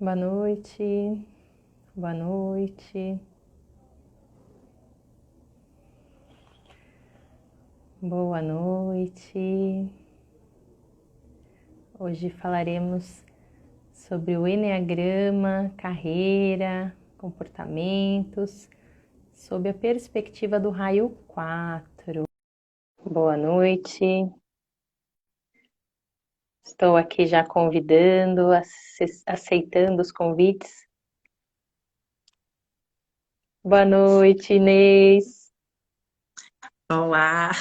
Boa noite, boa noite, boa noite. Hoje falaremos sobre o enneagrama, carreira, comportamentos, sob a perspectiva do raio 4. Boa noite. Estou aqui já convidando, aceitando os convites. Boa noite, Inês. Olá,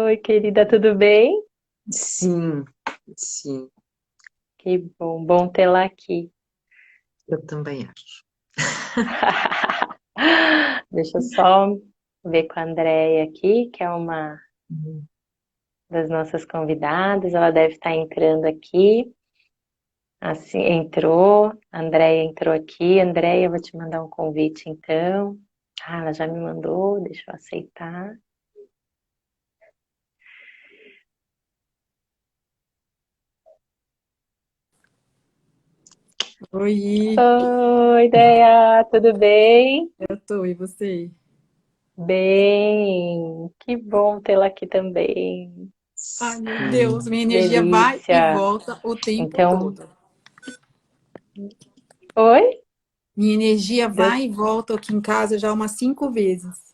Oi, querida, tudo bem? sim, sim, Que bom, bom tê-la aqui. eu também acho. Deixa eu só ver com a Andréia aqui, que é uma Hum. das nossas convidadas. Ela deve estar entrando aqui. Assim, entrou. A Andréia entrou aqui. Andréia, eu vou te mandar um convite então. Ah, ela já me mandou, deixa eu aceitar. Oi, Oi, Ideia, tudo bem? eu tô, e você? Bem, que bom tê-la aqui também. Ai, meu Que Deus, minha energia vai e delícia. volta o tempo Então, todo. oi? Minha energia Deu... vai e volta aqui em casa já umas 5 vezes.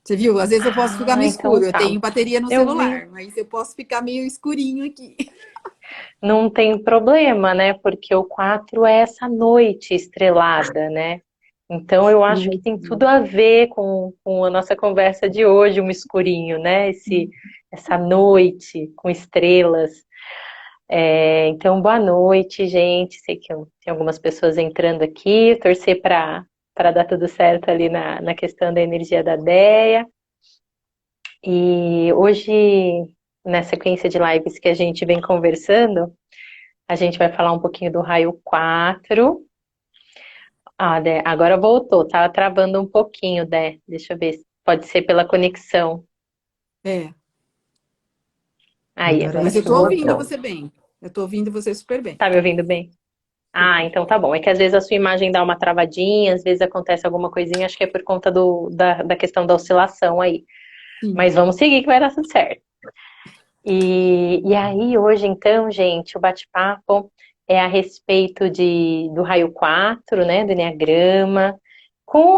Você viu? Às vezes eu posso ficar no Ah, então escuro. Eu tá. tenho bateria no Eu vi. celular, mas eu posso ficar meio escurinho aqui. Não tem problema, né? Porque o 4 é essa noite estrelada, né? Então eu acho que tem tudo Uhum. a ver com a nossa conversa de hoje, um escurinho, né? Essa noite com estrelas. Então, boa noite, gente. Sei que tem algumas pessoas entrando aqui, torcer para dar tudo certo ali na questão da energia da Déia. E hoje, na sequência de lives que a gente vem conversando, a gente vai falar um pouquinho do raio 4. Ah, Dé, agora voltou, tava travando um pouquinho, Dé. Deixa eu ver, pode ser pela conexão. É, Aí, agora mas eu acho que tô ouvindo voltou. você bem. Eu tô ouvindo você super bem. Tá me ouvindo bem? Ah, então tá bom. É que às vezes a sua imagem dá uma travadinha, às vezes acontece alguma coisinha, acho que é por conta da questão da oscilação aí. Sim. Mas vamos seguir que vai dar tudo certo. E aí, hoje, então, gente, o bate-papo é a respeito do raio 4, né, do enneagrama.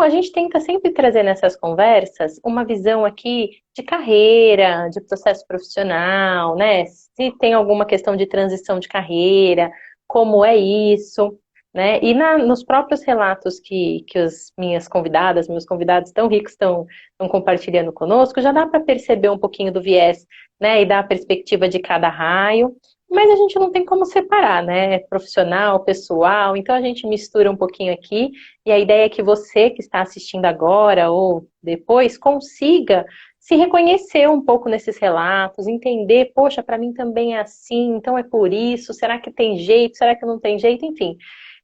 A gente tenta sempre trazer nessas conversas uma visão aqui de carreira, de processo profissional, né? Se tem alguma questão de transição de carreira, como é isso, né? E nos próprios relatos que as minhas convidadas, meus convidados tão ricos estão compartilhando conosco, já dá para perceber um pouquinho do viés, né, e dar a perspectiva de cada raio, mas a gente não tem como separar, né, profissional, pessoal, então a gente mistura um pouquinho aqui, e a ideia é que você que está assistindo agora ou depois consiga se reconhecer um pouco nesses relatos, entender, poxa, para mim também é assim, então é por isso, será que tem jeito, será que não tem jeito, enfim,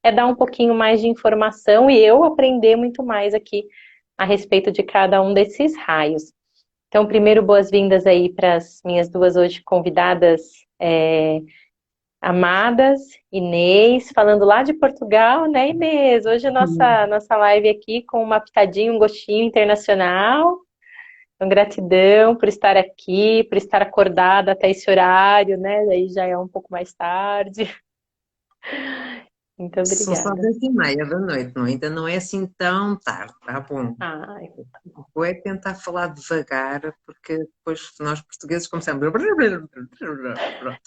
é dar um pouquinho mais de informação e eu aprender muito mais aqui a respeito de cada um desses raios. Então, primeiro, boas-vindas aí para as minhas duas hoje convidadas amadas, Inês, falando lá de Portugal, né, Inês? Hoje a nossa live aqui com uma pitadinha, um gostinho internacional. Então, gratidão por estar aqui, por estar acordada até esse horário, né? Daí já é um pouco mais tarde. Muito São só obrigada. 10h30 da noite, não? Ainda não é assim tão tarde, tá bom. Ai, Vou é tentar falar devagar, porque depois nós portugueses começamos. Pronto.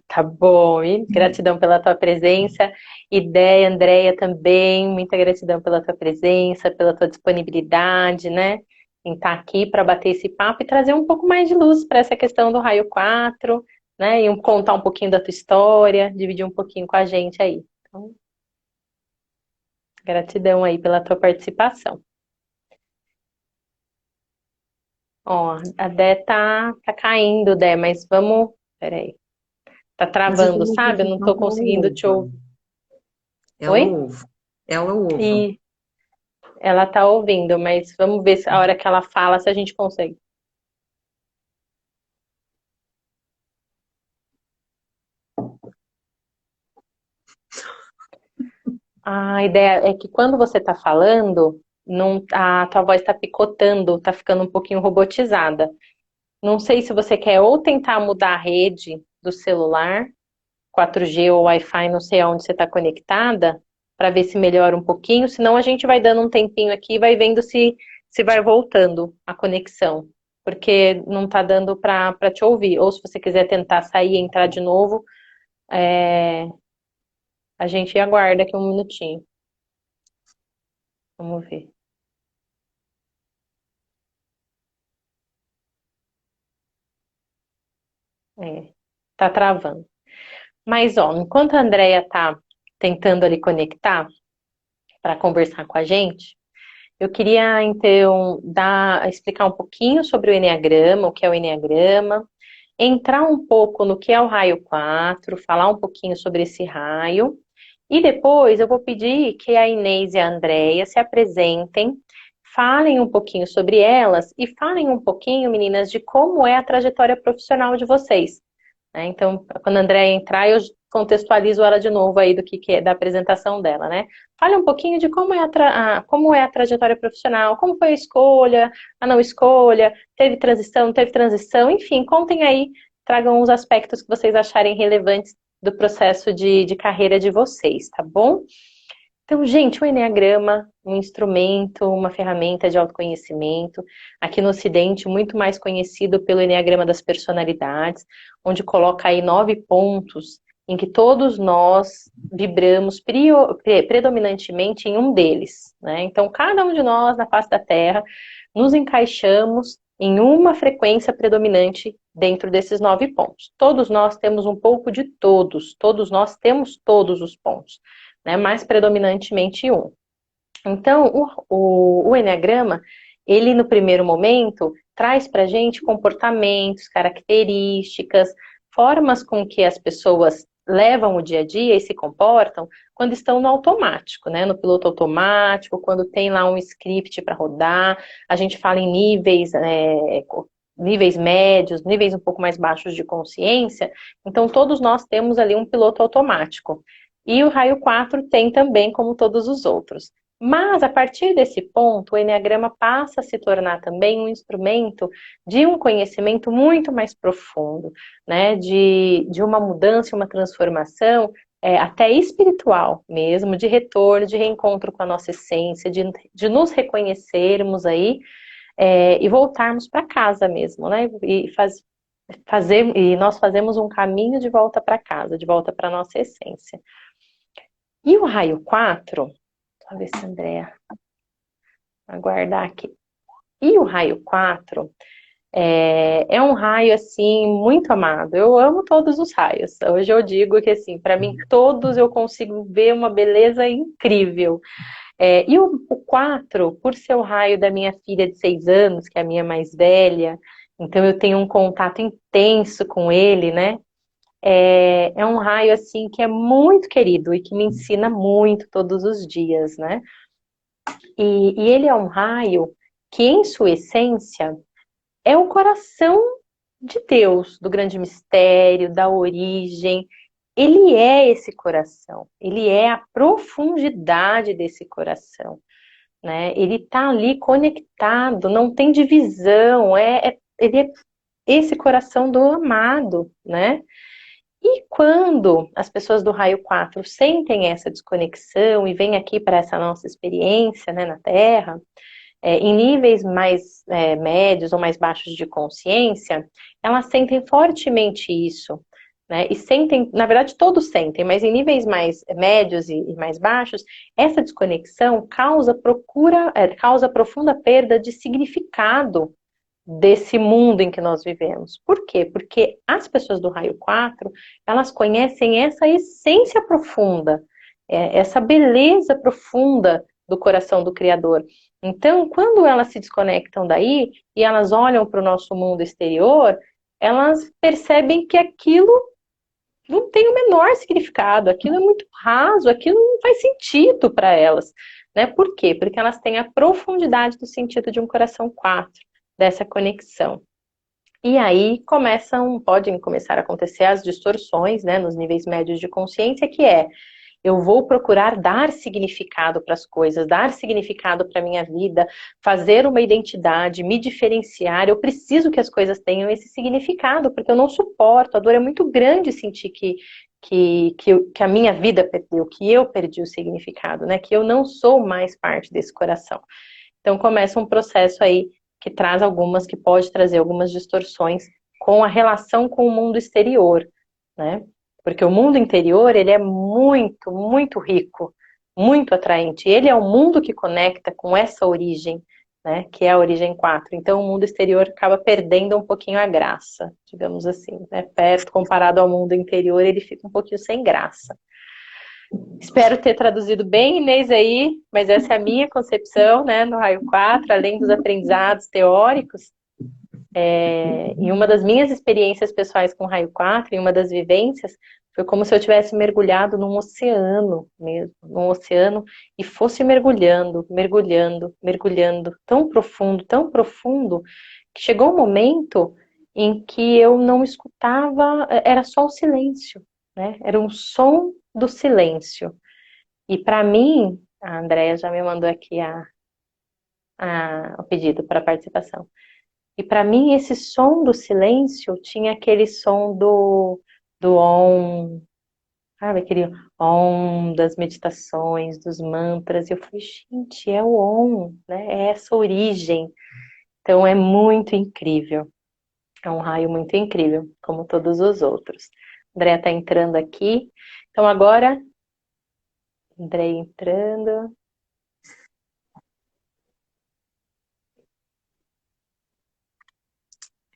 tá bom, e gratidão pela tua presença. Ideia, Andréia, também, muita gratidão pela tua presença, pela tua disponibilidade, né? Em estar aqui para bater esse papo e trazer um pouco mais de luz para essa questão do raio 4, né? E contar um pouquinho da tua história, dividir um pouquinho com a gente aí. Então, gratidão aí pela tua participação. Ó, a Dé tá caindo, Dé, mas vamos. Peraí. Tá Mas eu travando, tenho a sabe? Eu não sensação tô que ela conseguindo te ouve. ouvir. Ela Oi? ouve. Ela ouve. E ela tá ouvindo, mas vamos ver se a hora que ela fala, se a gente consegue. A ideia é que quando você está falando, não, a tua voz está picotando, está ficando um pouquinho robotizada. Não sei se você quer ou tentar mudar a rede do celular, 4G ou Wi-Fi, não sei aonde você está conectada, para ver se melhora um pouquinho. Senão a gente vai dando um tempinho aqui e vai vendo se vai voltando a conexão. Porque não está dando para te ouvir. Ou se você quiser tentar sair e entrar de novo, a gente aguarda aqui um minutinho. Vamos ver. É, tá travando. Mas, ó, enquanto a Andrea tá tentando ali conectar para conversar com a gente, eu queria então explicar um pouquinho sobre o Enneagrama, o que é o Enneagrama, entrar um pouco no que é o raio 4, falar um pouquinho sobre esse raio, e depois eu vou pedir que a Inês e a Andrea se apresentem, falem um pouquinho sobre elas e falem um pouquinho, meninas, de como é a trajetória profissional de vocês, né? Então, quando a Andréia entrar, eu contextualizo ela de novo aí do que é da apresentação dela, né? Fale um pouquinho de como é a trajetória profissional, como foi a escolha, a não escolha, teve transição, não teve transição, enfim, contem aí, tragam os aspectos que vocês acharem relevantes do processo de carreira de vocês, tá bom? Então, gente, o Enneagrama, um instrumento, uma ferramenta de autoconhecimento, aqui no Ocidente, muito mais conhecido pelo Enneagrama das personalidades, onde coloca aí 9 pontos em que todos nós vibramos predominantemente em um deles, né? Então, cada um de nós na face da Terra nos encaixamos em uma frequência predominante dentro desses 9 pontos. Todos nós temos um pouco de todos nós temos todos os pontos, né, mais predominantemente um. Então, o Enneagrama, ele no primeiro momento traz para a gente comportamentos, características, formas com que as pessoas levam o dia a dia e se comportam quando estão no automático, né? No piloto automático, quando tem lá um script para rodar, a gente fala em níveis médios, níveis um pouco mais baixos de consciência, então todos nós temos ali um piloto automático. E o raio 4 tem também, como todos os outros. Mas, a partir desse ponto, o Enneagrama passa a se tornar também um instrumento de um conhecimento muito mais profundo, né? De uma mudança, uma transformação, até espiritual mesmo, de retorno, de reencontro com a nossa essência, de nos reconhecermos aí, e voltarmos para casa mesmo, né? E nós fazemos um caminho de volta para casa, de volta para a nossa essência. E o raio 4, deixa eu ver se a Andrea aguardar aqui. E o raio 4 é um raio, assim, muito amado. Eu amo todos os raios. Hoje eu digo que, assim, para mim, todos eu consigo ver uma beleza incrível. E o 4, por ser o raio da minha filha de 6 anos, que é a minha mais velha, então eu tenho um contato intenso com ele, né? É um raio, assim, que é muito querido e que me ensina muito todos os dias, né? E ele é um raio que, em sua essência, é o coração de Deus, do grande mistério, da origem. Ele é esse coração, ele é a profundidade desse coração, né? Ele está ali conectado, não tem divisão, ele é esse coração do amado, né? E quando as pessoas do raio 4 sentem essa desconexão e vêm aqui para essa nossa experiência, né, na Terra, em níveis mais médios ou mais baixos de consciência, elas sentem fortemente isso, né? E sentem, na verdade, todos sentem, mas em níveis mais médios e mais baixos, essa desconexão causa profunda perda de significado desse mundo em que nós vivemos. Por quê? Porque as pessoas do raio 4, elas conhecem essa essência profunda, essa beleza profunda do coração do Criador. Então, quando elas se desconectam daí e elas olham para o nosso mundo exterior, elas percebem que aquilo não tem o menor significado, aquilo é muito raso, aquilo não faz sentido para elas, né? Por quê? Porque elas têm a profundidade do sentido de um coração 4, dessa conexão. E aí podem começar a acontecer as distorções, né, nos níveis médios de consciência, que é eu vou procurar dar significado para as coisas, dar significado para a minha vida, fazer uma identidade, me diferenciar. Eu preciso que as coisas tenham esse significado, porque eu não suporto, a dor é muito grande sentir que a minha vida perdeu, que eu perdi o significado, né? Que eu não sou mais parte desse coração. Então começa um processo aí que traz algumas, que pode trazer algumas distorções com a relação com o mundo exterior, né? Porque o mundo interior, ele é muito, muito rico, muito atraente. Ele é o mundo que conecta com essa origem, né? Que é a origem 4. Então o mundo exterior acaba perdendo um pouquinho a graça, digamos assim, né? Perto, comparado ao mundo interior, ele fica um pouquinho sem graça. Espero ter traduzido bem, Inês, aí, mas essa é a minha concepção, né, no Raio 4, além dos aprendizados teóricos. Em uma das minhas experiências pessoais com o Raio 4, em uma das vivências, foi como se eu tivesse mergulhado num oceano mesmo, num oceano, e fosse mergulhando, mergulhando, mergulhando, tão profundo, que chegou um momento em que eu não escutava, era só o silêncio, né? Era um som do silêncio. E para mim, a Andrea já me mandou aqui o pedido para participação. E para mim, esse som do silêncio tinha aquele som do Om, sabe? Aquele Om das meditações, dos mantras. E eu falei, gente, é o Om, né? É essa origem. Então é muito incrível. É um raio muito incrível, como todos os outros. A Andrea está entrando aqui. Então agora, Andrea entrando.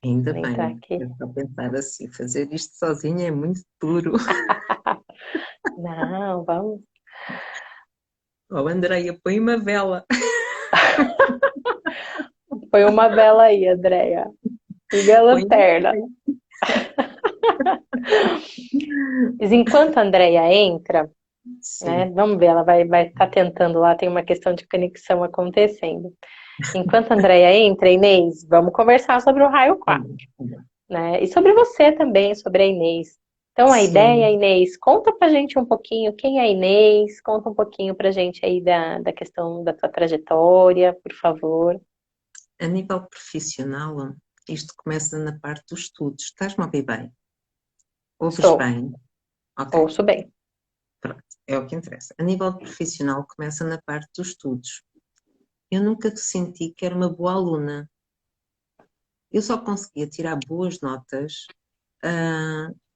Ainda Vou entrar bem, aqui. eu estou a pensar assim, fazer isto sozinha é muito duro. Não, vamos. Oh, Andreia, põe uma vela. Foi uma vela aí, Andrea. Liga a Põe lanterna. uma... Mas enquanto a Andrea entra, né? Sim. Vamos ver, ela vai estar tentando lá, tem uma questão de conexão acontecendo. Enquanto a Andrea entra, Inês, vamos conversar sobre o raio 4, né? E sobre você também, sobre a Inês. Então, a ideia, Sim. Inês, conta pra gente um pouquinho quem é a Inês, conta um pouquinho pra gente aí da questão da tua trajetória, por favor. A nível profissional, isto começa na parte dos estudos. Estás-me a ouvir bem? Ouves Estou, bem? Ok, ouço bem. pronto. É o que interessa. A nível profissional, começa na parte dos estudos. Eu nunca senti que era uma boa aluna. Eu só conseguia tirar boas notas,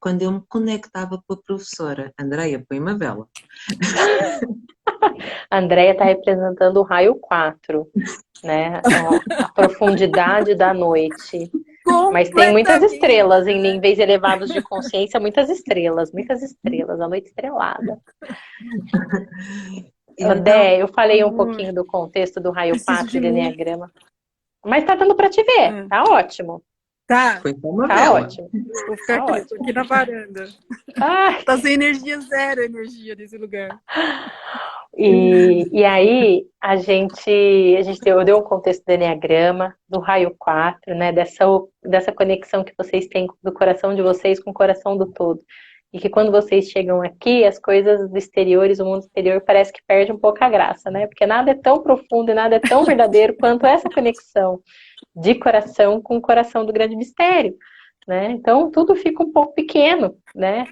quando eu me conectava com a professora. Andreia, põe uma vela. A Andrea está representando o raio 4, né? A profundidade da noite. Mas tem muitas estrelas Completamente, em né? níveis elevados de consciência, muitas estrelas, a noite estrelada. Então, Dé, eu falei um Amor, pouquinho do contexto do raio preciso 4 de e do luz. Enneagrama. Mas tá dando para te ver, Ah, tá ótimo, tá, põe uma tá vela. ótimo, vou ficar tá aqui, tô ótimo. aqui na varanda. Ai, Tá sem energia, zero energia nesse lugar. e aí eu dei um contexto do Enneagrama, do raio 4, né? Dessa conexão que vocês têm do coração de vocês com o coração do todo. E que quando vocês chegam aqui, as coisas do exterior, o mundo exterior, parece que perde um pouco a graça, né? Porque nada é tão profundo e nada é tão verdadeiro quanto essa conexão de coração com o coração do grande mistério, né? Então tudo fica um pouco pequeno, né?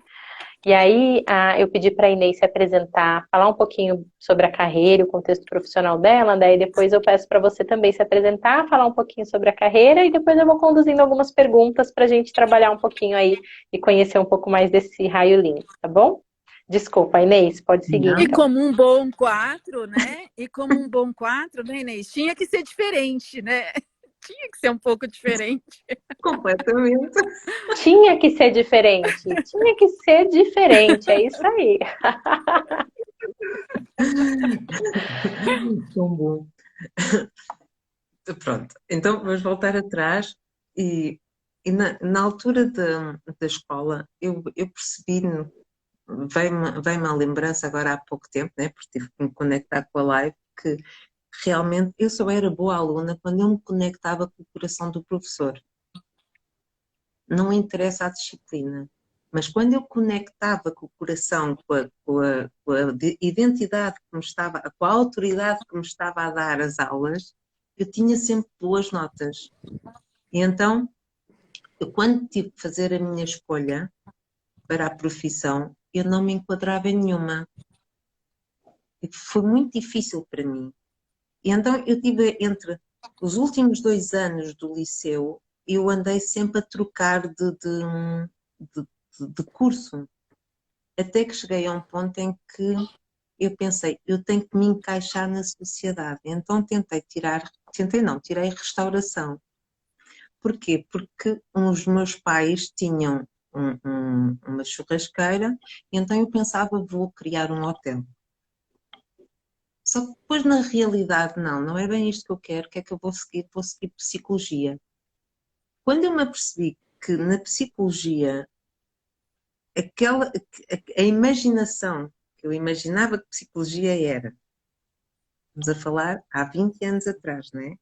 E aí eu pedi para a Inês se apresentar, falar um pouquinho sobre a carreira, o contexto profissional dela, daí depois eu peço para você também se apresentar, falar um pouquinho sobre a carreira e depois eu vou conduzindo algumas perguntas para a gente trabalhar um pouquinho aí e conhecer um pouco mais desse raio lindo, tá bom? Desculpa, Inês, pode seguir E Não, então. como um bom 4, né? E como um bom 4, né, Inês? Tinha que ser diferente, né? Tinha que ser um pouco diferente. completamente. Tinha que ser diferente, é isso aí. Tão bom. Pronto, então vamos voltar atrás e, na altura da escola eu percebi, veio-me à lembrança agora há pouco tempo, né, porque tive que me conectar com a live, que realmente eu só era boa aluna quando eu me conectava com o coração do professor. Não interessa a disciplina. Mas quando eu conectava com o coração, com a identidade que me estava, com a autoridade que me estava a dar as aulas, eu tinha sempre boas notas. E então, eu quando tive que fazer a minha escolha para a profissão, eu não me enquadrava em nenhuma. E foi muito difícil para mim. E então eu tive entre os últimos 2 anos do liceu, eu andei sempre a trocar de curso, até que cheguei a um ponto em que eu pensei, eu tenho que me encaixar na sociedade. Então tentei não, tirei restauração. Porquê? Porque os meus pais tinham uma churrasqueira, e então eu pensava, vou criar um hotel. Só que depois, na realidade, não é bem isto que eu quero, o que é que eu vou seguir? Vou seguir psicologia. Quando eu me apercebi que na psicologia, a imaginação que eu imaginava que psicologia era, estamos a falar há 20 anos atrás, não é?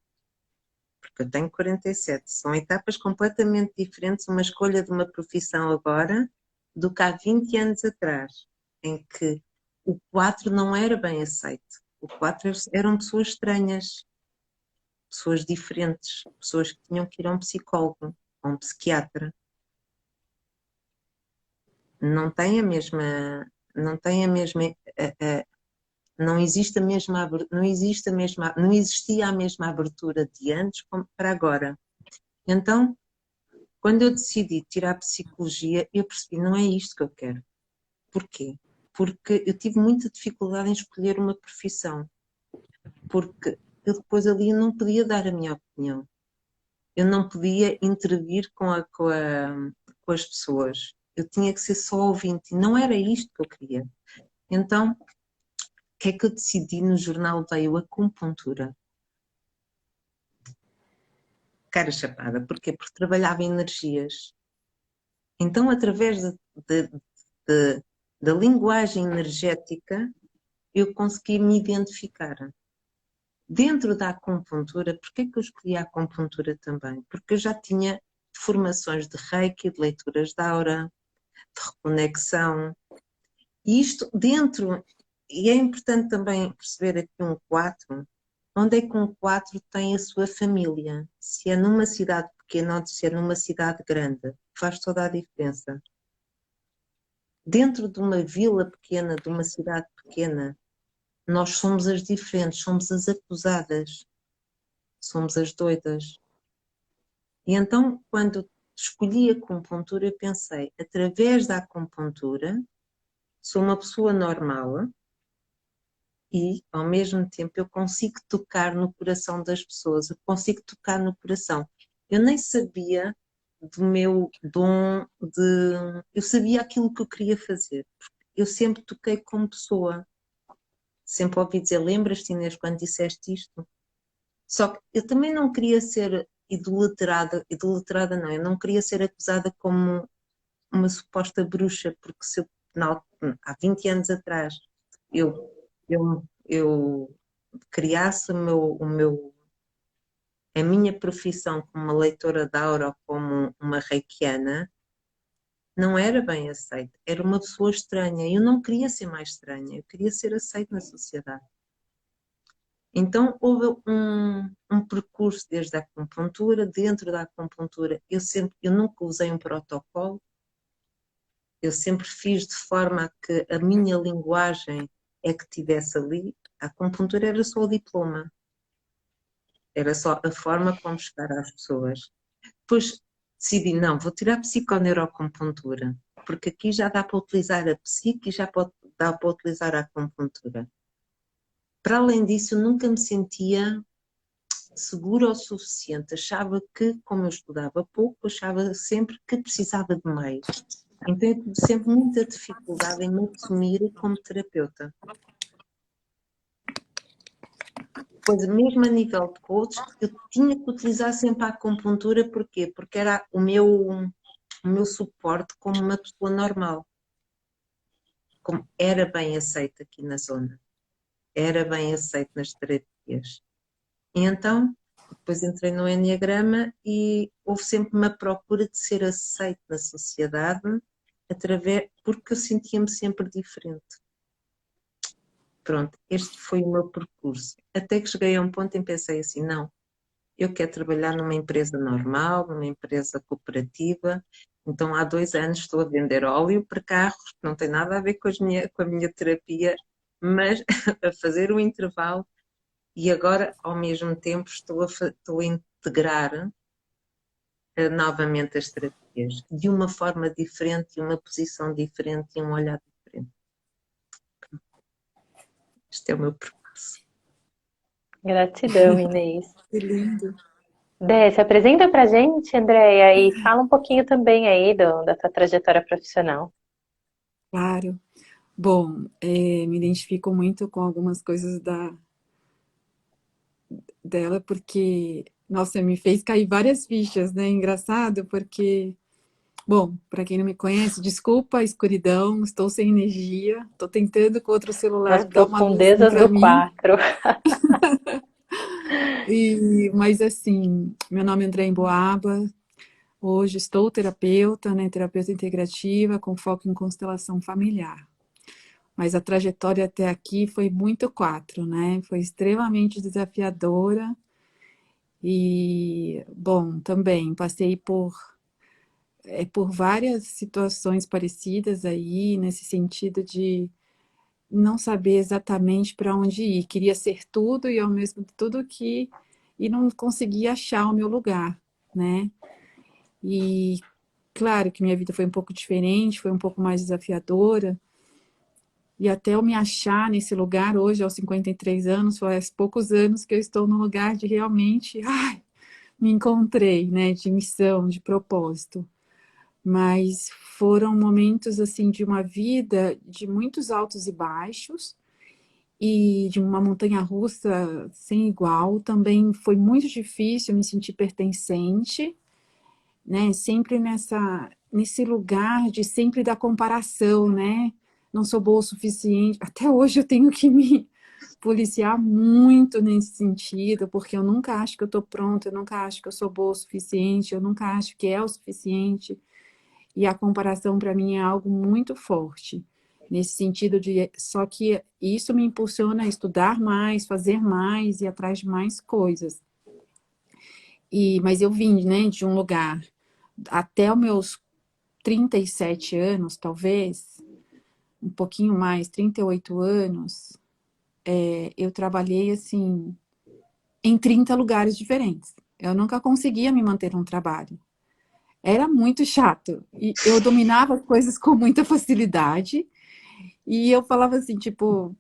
Porque eu tenho 47, são etapas completamente diferentes, uma escolha de uma profissão agora do que há 20 anos atrás, em que o 4 não era bem aceito. O 4 eram pessoas estranhas, pessoas diferentes, pessoas que tinham que ir a um psicólogo, a um psiquiatra. Não tem a mesma, não tem a mesma, não existe a mesma, não existe a mesma, não existia a mesma abertura de antes como para agora. Então, quando eu decidi tirar a psicologia, eu percebi, não é isto que eu quero. Porquê? Porque eu tive muita dificuldade em escolher uma profissão. Porque eu depois ali não podia dar a minha opinião. Eu não podia intervir com as pessoas. Eu tinha que ser só ouvinte. E não era isto que eu queria. Então, o que é que eu decidi no jornal? Veio a acupuntura. Cara chapada. Porquê? Porque trabalhava em energias. Então, através de- da linguagem energética, eu consegui me identificar. Dentro da acupuntura, porquê que eu escolhi a acupuntura também? Porque eu já tinha formações de Reiki, de leituras de aura, de reconexão. E isto dentro, e é importante também perceber aqui um 4, onde é que um 4 tem a sua família? Se é numa cidade pequena ou se é numa cidade grande, faz toda a diferença. Dentro de uma vila pequena, de uma cidade pequena, nós somos as diferentes, somos as acusadas, somos as doidas. E então, quando escolhi a acupuntura, eu pensei, através da acupuntura, sou uma pessoa normal e, ao mesmo tempo, eu consigo tocar no coração das pessoas, eu consigo tocar no coração. Eu nem sabia do meu dom de... Eu sabia aquilo que eu queria fazer. Eu sempre toquei como pessoa. Sempre ouvi dizer, lembras-te, Inês, quando disseste isto? Só que eu também não queria ser idolatrada não, eu não queria ser acusada como uma suposta bruxa, porque se eu, há 20 anos atrás eu, eu criasse a minha profissão como uma leitora de aura ou como uma reikiana, não era bem aceita. Era uma pessoa estranha. Eu não queria ser mais estranha, eu queria ser aceita na sociedade. Então, houve um percurso desde a acupuntura. Dentro da acupuntura, eu nunca usei um protocolo, eu sempre fiz de forma a que a minha linguagem é que tivesse ali. A acupuntura era só o diploma, era só a forma como chegar às pessoas. Depois decidi, não, vou tirar a psiconeuroacupuntura, porque aqui já dá para utilizar a psique e dá para utilizar a acupuntura. Para além disso, eu nunca me sentia segura o suficiente. Achava que, como eu estudava pouco, achava sempre que precisava de mais. Então eu tive sempre muita dificuldade em me assumir como terapeuta. Pois mesmo a nível de coach, eu tinha que utilizar sempre a acupuntura, porquê? Porque era o meu suporte como uma pessoa normal. Como era bem aceito aqui na zona. Era bem aceito nas terapias. E então, depois entrei no Enneagrama e houve sempre uma procura de ser aceito na sociedade porque eu sentia-me sempre diferente. Pronto, este foi o meu percurso. Até que cheguei a um ponto em que pensei assim, não, eu quero trabalhar numa empresa normal, numa empresa cooperativa. Então, há 2 anos estou a vender óleo para carros, que não tem nada a ver com a minha terapia, mas a fazer o intervalo e agora, ao mesmo tempo, estou a integrar novamente as terapias de uma forma diferente, de uma posição diferente e um olhar diferente. Este é o meu percurso. Gratidão, Inês. Que lindo. Dé, se apresenta pra gente, Andréia, e fala um pouquinho também aí da tua trajetória profissional. Claro. Bom, me identifico muito com algumas coisas dela, porque, nossa, me fez cair várias fichas, né? Engraçado, porque, bom, para quem não me conhece, desculpa a escuridão, estou sem energia, estou tentando com outro As celular dar uma luzinha profundezas para do mim. quatro. Mas assim, meu nome é André Emboaba, hoje estou terapeuta, né? Terapeuta integrativa com foco em constelação familiar. Mas a trajetória até aqui foi muito quatro, né? Foi extremamente desafiadora e, bom, também passei por várias situações parecidas aí, nesse sentido de não saber exatamente para onde ir. Queria ser tudo e ao mesmo tudo que e não conseguia achar o meu lugar, né? E claro que minha vida foi um pouco diferente, foi um pouco mais desafiadora. E até eu me achar nesse lugar hoje, aos 53 anos, faz poucos anos que eu estou no lugar de realmente, ai, me encontrei, né, de missão, de propósito. Mas foram momentos, assim, de uma vida de muitos altos e baixos e de uma montanha-russa sem igual. Também foi muito difícil me sentir pertencente, né, sempre nesse lugar de sempre da comparação, né? Não sou boa o suficiente. Até hoje eu tenho que me policiar muito nesse sentido, porque eu nunca acho que eu estou pronta, eu nunca acho que eu sou boa o suficiente, eu nunca acho que é o suficiente. E a comparação para mim é algo muito forte, nesse sentido de. Só que isso me impulsiona a estudar mais, fazer mais e atrás de mais coisas. Mas eu vim, né, de um lugar até os meus 37 anos, talvez, um pouquinho mais, 38 anos, eu trabalhei assim em 30 lugares diferentes. Eu nunca conseguia me manter num trabalho. Era muito chato. E eu dominava as coisas com muita facilidade. E eu falava assim, tipo,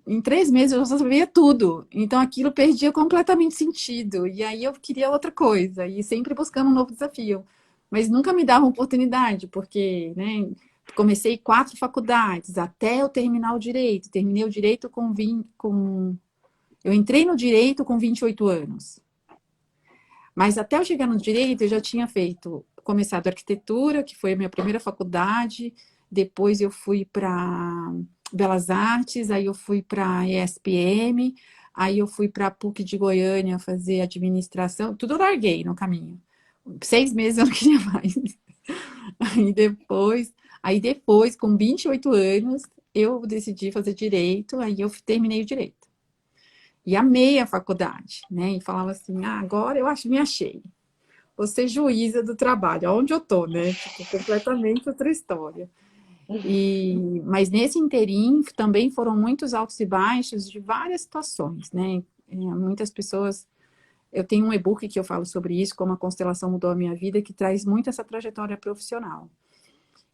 em 3 meses eu já sabia tudo. Então aquilo perdia completamente sentido. E aí eu queria outra coisa. E sempre buscando um novo desafio. Mas nunca me dava oportunidade, porque, né, comecei 4 faculdades até eu terminar o direito. Terminei o direito eu entrei no direito com 28 anos. Mas até eu chegar no direito, eu já tinha começado arquitetura, que foi a minha primeira faculdade, depois eu fui para Belas Artes, aí eu fui para a ESPM, aí eu fui para a PUC de Goiânia fazer administração, tudo eu larguei no caminho. 6 meses eu não queria mais. Aí depois, com 28 anos, eu decidi fazer direito, aí eu terminei o direito. E amei a faculdade, né? E falava assim, agora eu acho que me achei. Vou ser juíza do trabalho, aonde eu tô, né? Tipo, completamente outra história. Mas nesse interim também foram muitos altos e baixos de várias situações, né? Muitas pessoas... Eu tenho um e-book que eu falo sobre isso, como a constelação mudou a minha vida, que traz muito essa trajetória profissional.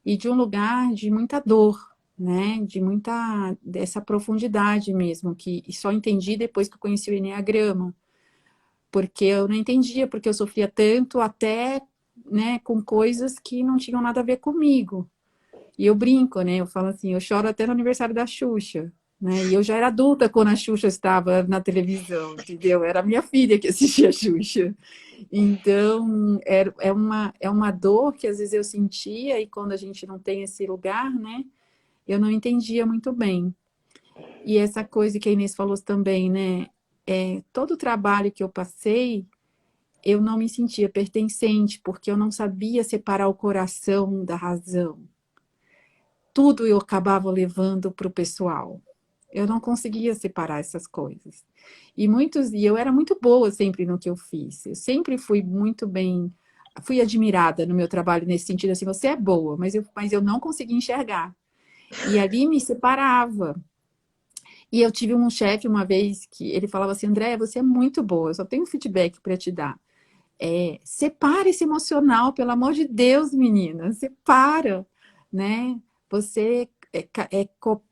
E de um lugar de muita dor, né? Dessa profundidade mesmo, que só entendi depois que eu conheci o Enneagrama. Porque eu não entendia, porque eu sofria tanto até, né, com coisas que não tinham nada a ver comigo. E eu brinco, né? Eu falo assim, eu choro até no aniversário da Xuxa, né? E eu já era adulta quando a Xuxa estava na televisão, entendeu? Era a minha filha que assistia a Xuxa. Então, é uma dor que às vezes eu sentia e quando a gente não tem esse lugar, né? Eu não entendia muito bem. E essa coisa que a Inês falou também, né? Todo o trabalho que eu passei, eu não me sentia pertencente, porque eu não sabia separar o coração da razão. tudo eu acabava levando para o pessoal. Eu não conseguia separar essas coisas. E eu era muito boa sempre no que eu fiz. Eu sempre fui muito bem, fui admirada no meu trabalho nesse sentido, assim, você é boa, mas eu não conseguia enxergar. E ali me separava. E eu tive um chefe uma vez que ele falava assim, André, você é muito boa, eu só tenho feedback para te dar. Separa esse emocional, pelo amor de Deus, menina, separa, né? Você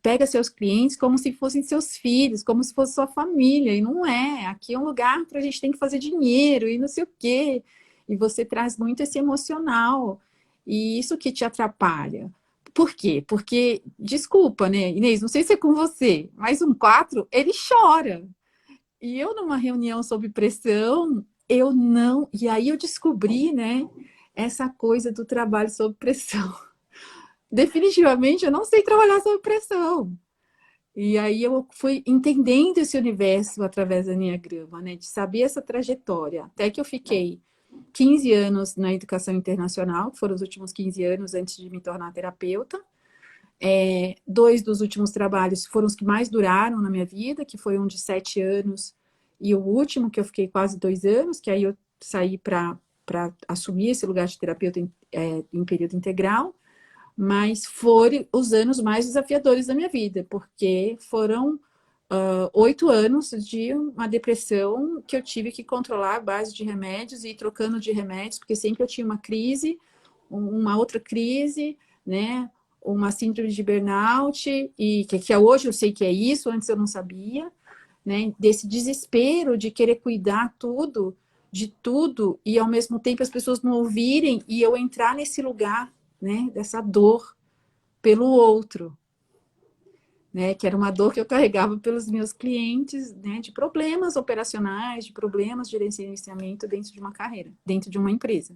pega seus clientes como se fossem seus filhos, como se fosse sua família, e não é. Aqui é um lugar para a gente tem que fazer dinheiro e não sei o quê. E você traz muito esse emocional, e isso que te atrapalha. Por quê? Porque, desculpa, né, Inês, não sei se é com você, mas um 4 ele chora. E eu, numa reunião sob pressão, eu não. E aí eu descobri, né, essa coisa do trabalho sob pressão. Definitivamente eu não sei trabalhar sob pressão. E aí eu fui entendendo esse universo através do Enneagrama, né, de saber essa trajetória. Até que eu fiquei 15 anos na educação internacional, que foram os últimos 15 anos antes de me tornar terapeuta. 2 dos últimos trabalhos foram os que mais duraram na minha vida, que foi um de 7 anos e o último, que eu fiquei quase 2 anos, que aí eu saí para assumir esse lugar de terapeuta em período integral, mas foram os anos mais desafiadores da minha vida, porque foram 8 anos de uma depressão que eu tive que controlar à base de remédios e ir trocando de remédios, porque sempre eu tinha uma crise, uma outra crise, né? Uma síndrome de burnout, e que hoje eu sei que é isso, antes eu não sabia, né? Desse desespero de querer cuidar tudo, de tudo, e ao mesmo tempo as pessoas não ouvirem e eu entrar nesse lugar, né? Dessa dor pelo outro, né? Que era uma dor que eu carregava pelos meus clientes, né? De problemas operacionais, de problemas de gerenciamento dentro de uma carreira, dentro de uma empresa.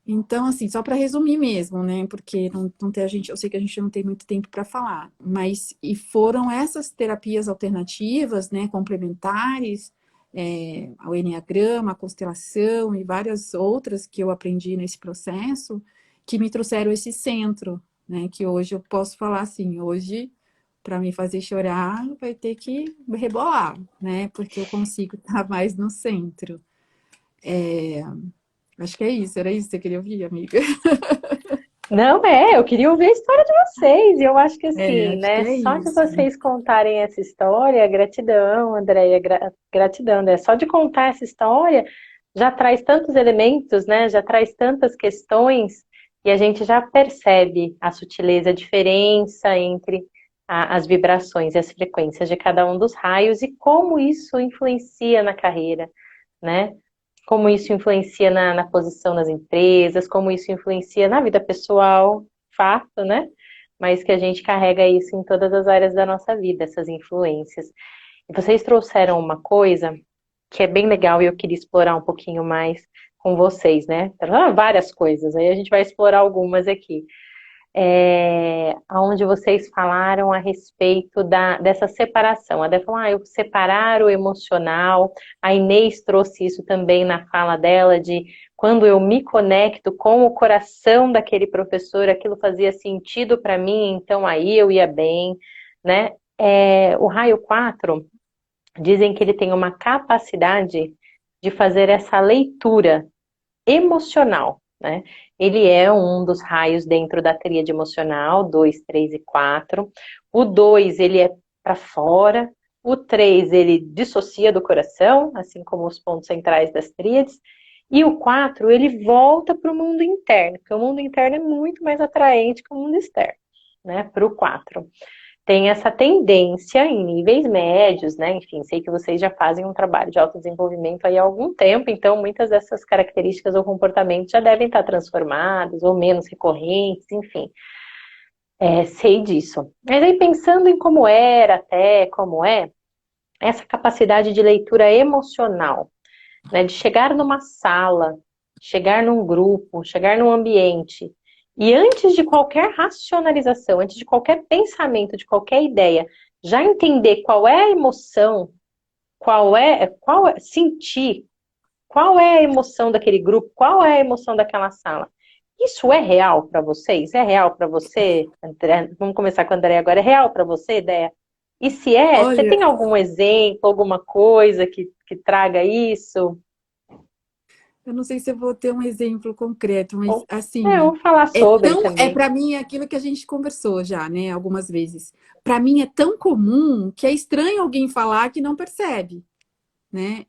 Então, assim, só para resumir mesmo, né? Porque não tem, eu sei que a gente não tem muito tempo para falar, mas e foram essas terapias alternativas, né, complementares, ao Enneagrama, a constelação e várias outras que eu aprendi nesse processo, que me trouxeram esse centro, né? Que hoje eu posso falar assim, hoje, para me fazer chorar, vai ter que rebolar, né? Porque eu consigo estar mais no centro. Acho que é isso, era isso que você queria ouvir, amiga. Não eu queria ouvir a história de vocês. E eu acho que assim, Acho que né? é Só de isso. vocês contarem essa história, gratidão, Andréia, gratidão, né? Só de contar essa história já traz tantos elementos, né? Já traz tantas questões e a gente já percebe a sutileza, a diferença entre as vibrações e as frequências de cada um dos raios e como isso influencia na carreira, né? Como isso influencia na posição nas empresas, como isso influencia na vida pessoal, fato, né? Mas que a gente carrega isso em todas as áreas da nossa vida, essas influências. E vocês trouxeram uma coisa que é bem legal e eu queria explorar um pouquinho mais com vocês, né? Várias coisas, aí a gente vai explorar algumas aqui onde vocês falaram a respeito dessa separação. A Dé falou, eu separar o emocional. A Inês trouxe isso também na fala dela, de quando eu me conecto com o coração daquele professor, aquilo fazia sentido para mim, então aí eu ia bem, né? O raio 4 dizem que ele tem uma capacidade de fazer essa leitura emocional, né? Ele é um dos raios dentro da tríade emocional, 2, 3 e 4. O 2, ele é para fora. O 3, ele dissocia do coração, assim como os pontos centrais das tríades. E o 4, ele volta para o mundo interno, porque o mundo interno é muito mais atraente que o mundo externo, né? Para o 4 tem essa tendência em níveis médios, né? Enfim, sei que vocês já fazem um trabalho de autodesenvolvimento aí há algum tempo, então muitas dessas características ou comportamentos já devem estar transformados ou menos recorrentes, enfim. Sei disso. Mas aí pensando em como era até, como é, essa capacidade de leitura emocional, né? De chegar numa sala, chegar num grupo, chegar num ambiente e antes de qualquer racionalização, antes de qualquer pensamento, de qualquer ideia, já entender qual é a emoção, sentir qual é a emoção daquele grupo, qual é a emoção daquela sala. Isso é real para vocês? É real para você, André? Vamos começar com a André agora. É real para você, ideia? E se é, você Olha, tem algum exemplo, alguma coisa que traga isso? eu não sei se eu vou ter um exemplo concreto, mas Ou, eu assim, vou falar sobre é também. para mim aquilo que a gente conversou já, né, algumas vezes. Para mim é tão comum que é estranho alguém falar que não percebe, né?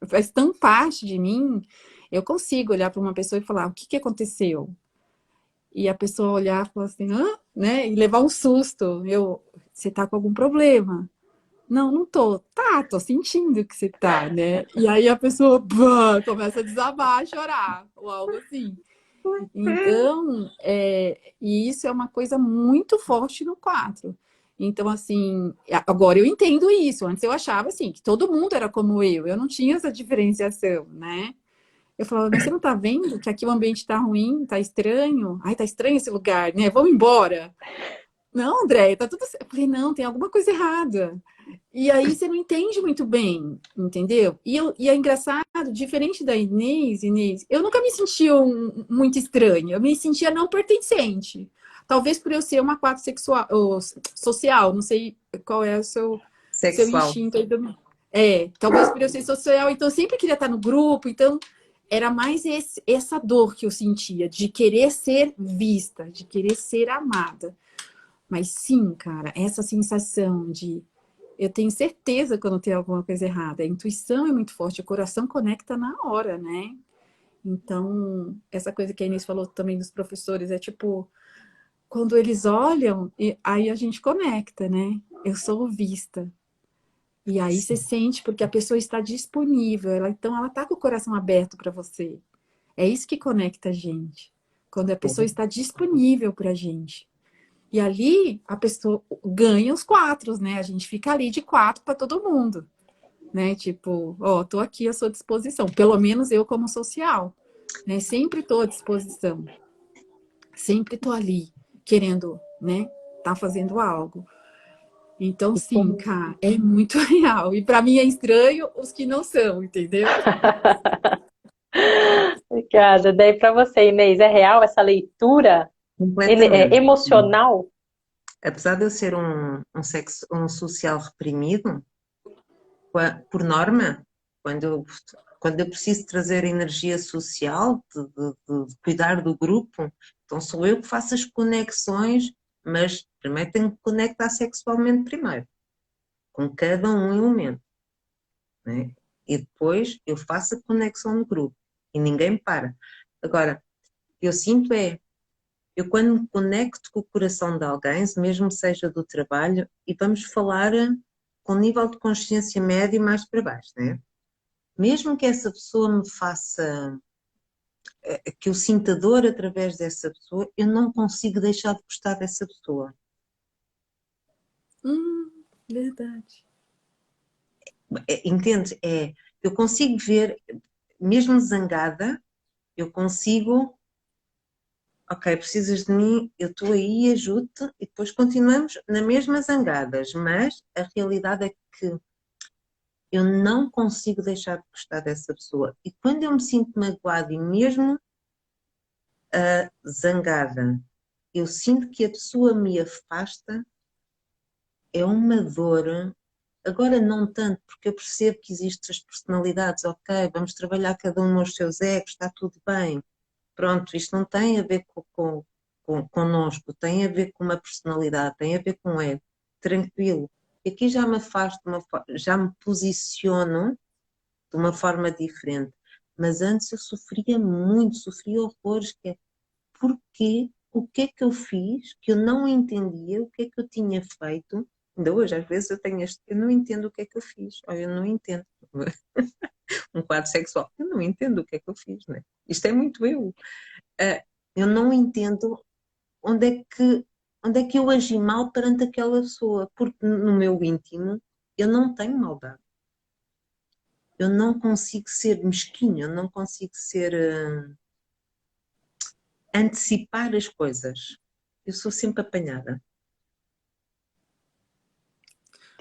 Faz tão parte de mim, eu consigo olhar para uma pessoa e falar, o que que aconteceu? E a pessoa olhar e falar assim, hã? Né? E levar um susto. Você tá com algum problema? Não, não tô. Tá, tô sentindo que você tá, né? E aí a pessoa começa a desabar, a chorar, ou algo assim. Então, e isso é uma coisa muito forte no 4. Então, assim, agora eu entendo isso. Antes eu achava assim, que todo mundo era como eu não tinha essa diferenciação, né? Eu falava, mas você não tá vendo que aqui o ambiente tá ruim, tá estranho? Ai, tá estranho esse lugar, né? Vamos embora. Não, André, tá tudo certo. Eu falei, não, tem alguma coisa errada. E aí você não entende muito bem, entendeu? E é engraçado, diferente da Inês, eu nunca me sentia muito estranha, eu me sentia não pertencente. Talvez por eu ser uma 4 sexual, ou social, não sei qual é o seu Sexual. instinto aí também. Talvez por eu ser social, então eu sempre queria estar no grupo, então era mais essa dor que eu sentia, de querer ser vista, de querer ser amada. Mas sim, cara, essa sensação de eu tenho certeza quando tem alguma coisa errada. A intuição é muito forte, o coração conecta na hora, né? Então, essa coisa que a Inês falou também dos professores é tipo, quando eles olham, aí a gente conecta, né? Eu sou vista. E aí você Sim. sente porque a pessoa está disponível, então ela está com o coração aberto para você. É isso que conecta a gente. Quando a pessoa está disponível para a gente. E ali a pessoa ganha os 4, né? A gente fica ali de 4 para todo mundo, né? Tipo, ó, tô aqui à sua disposição. Pelo menos eu como social, né? Sempre estou à disposição. Sempre estou ali querendo, né? Tá fazendo algo. Então, E sim, como, cara, é muito real. E para mim é estranho os que não são, entendeu? Obrigada. Daí para você, Inês, é real essa leitura completamente. emocional? Apesar de eu ser um social reprimido, por norma, quando eu, quando eu preciso trazer energia social, de cuidar do grupo, então sou eu que faço as conexões, mas primeiro tenho que conectar sexualmente primeiro, com cada um em um momento, né? E depois eu faço a conexão no grupo e ninguém me para. Agora, eu sinto eu quando me conecto com o coração de alguém, mesmo seja do trabalho, e vamos falar com nível de consciência médio mais para baixo, né? Mesmo que essa pessoa me faça, que eu sinta dor através dessa pessoa, eu não consigo deixar de gostar dessa pessoa. Verdade. Entende? Eu consigo ver, mesmo zangada, eu consigo, ok, precisas de mim, eu estou aí, ajudo-te, e depois continuamos na mesma zangadas, mas a realidade é que eu não consigo deixar de gostar dessa pessoa. E quando eu me sinto magoada e mesmo zangada, eu sinto que a pessoa me afasta, é uma dor. Agora não tanto, porque eu percebo que existem as personalidades, ok, vamos trabalhar cada um nos seus egos, está tudo bem. Pronto, isto não tem a ver connosco, tem a ver com uma personalidade, tem a ver com um ego. Tranquilo. E aqui já me afasto, já me posiciono de uma forma diferente. Mas antes eu sofria muito, sofria horrores, que é porque o que é que eu fiz que eu não entendia, o que é que eu tinha feito. Ainda hoje, às vezes, eu não entendo o que é que eu fiz, ou eu não entendo. Um quadro sexual, eu não entendo o que é que eu fiz, né? Isto é muito eu. Eu não entendo onde é que, onde é que eu agi mal perante aquela pessoa, porque no meu íntimo eu não tenho maldade. Eu não consigo ser mesquinho, eu não consigo ser antecipar as coisas. Eu sou sempre apanhada.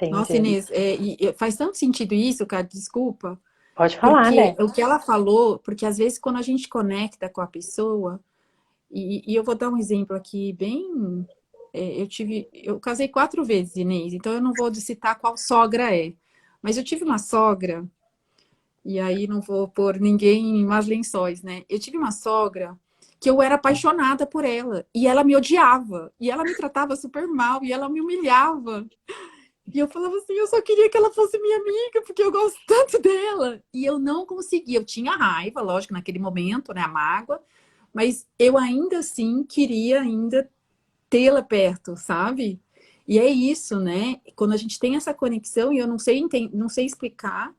Nossa, Entendi. Inês, faz tanto sentido isso, cara, desculpa. Pode falar, Porque né? o que ela falou, porque às vezes quando a gente conecta com a pessoa, e eu vou dar um exemplo aqui bem. Eu casei 4 vezes, Inês, então eu não vou citar qual sogra é. Mas eu tive uma sogra, e aí não vou pôr ninguém em más lençóis, né? Eu tive uma sogra que eu era apaixonada por ela, e ela me odiava, e ela me tratava super mal, e ela me humilhava. E eu falava assim, eu só queria que ela fosse minha amiga, porque eu gosto tanto dela. E eu não conseguia, eu tinha raiva, lógico, naquele momento, né, a mágoa, mas eu ainda assim queria ainda tê-la perto, sabe? E é isso, né? Quando a gente tem essa conexão, e eu não sei, não sei explicar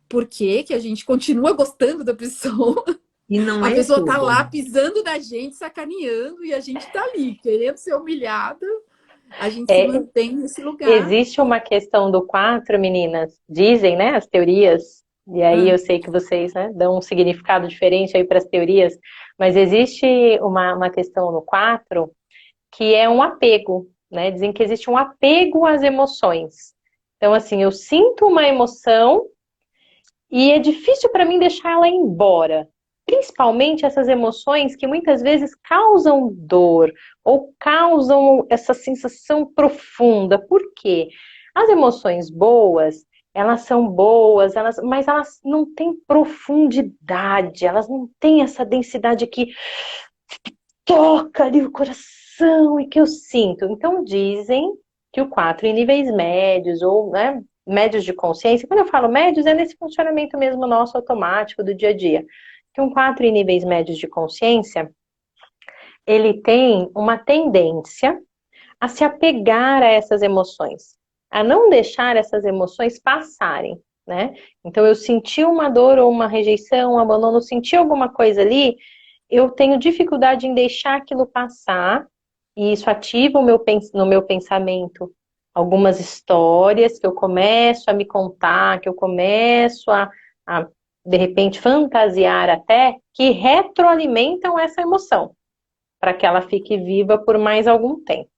por que que a gente continua gostando da pessoa. E não A é pessoa tá lá tudo. pisando na gente, sacaneando, e a gente tá ali, querendo ser humilhada. A gente se É, mantém nesse lugar. existe uma questão do 4, meninas, dizem, né, as teorias, e aí Ah, eu sei que vocês, né, dão um significado diferente aí para as teorias, mas existe uma questão no 4 que é um apego, né? Dizem que existe um apego às emoções. Então, assim, eu sinto uma emoção e é difícil para mim deixar ela ir embora. Principalmente essas emoções que muitas vezes causam dor ou causam essa sensação profunda. Por quê? As emoções boas, elas são boas, mas elas não têm profundidade, elas não têm essa densidade que toca ali o coração e que eu sinto. Então dizem que o 4 em níveis médios ou, né, médios de consciência, quando eu falo médios é nesse funcionamento mesmo nosso automático do dia a dia, que um 4 em níveis médios de consciência, ele tem uma tendência a se apegar a essas emoções, a não deixar essas emoções passarem, né? Então eu senti uma dor ou uma rejeição, um abandono, senti alguma coisa ali, eu tenho dificuldade em deixar aquilo passar, e isso ativa no meu pensamento algumas histórias que eu começo a me contar, que eu começo a de repente, fantasiar até, que retroalimentam essa emoção, para que ela fique viva por mais algum tempo.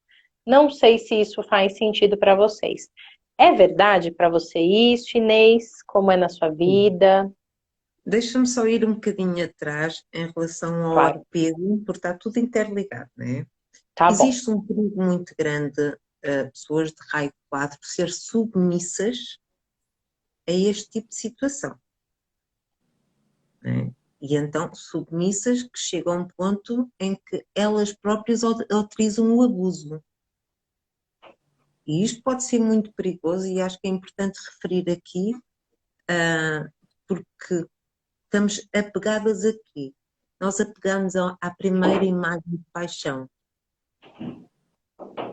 Não sei se isso faz sentido para vocês. É verdade para você isso, Inês? Como é na sua vida? Deixa-me só ir um bocadinho atrás em relação ao Claro, apego, porque está tudo interligado, não é? tá bom. Existe um perigo muito grande a pessoas de raio 4 ser submissas a este tipo de situação, não é? E então submissas que chegam a um ponto em que elas próprias autorizam o abuso. E isto pode ser muito perigoso e acho que é importante referir aqui, porque estamos apegadas aqui. Nós apegamos à primeira imagem de paixão,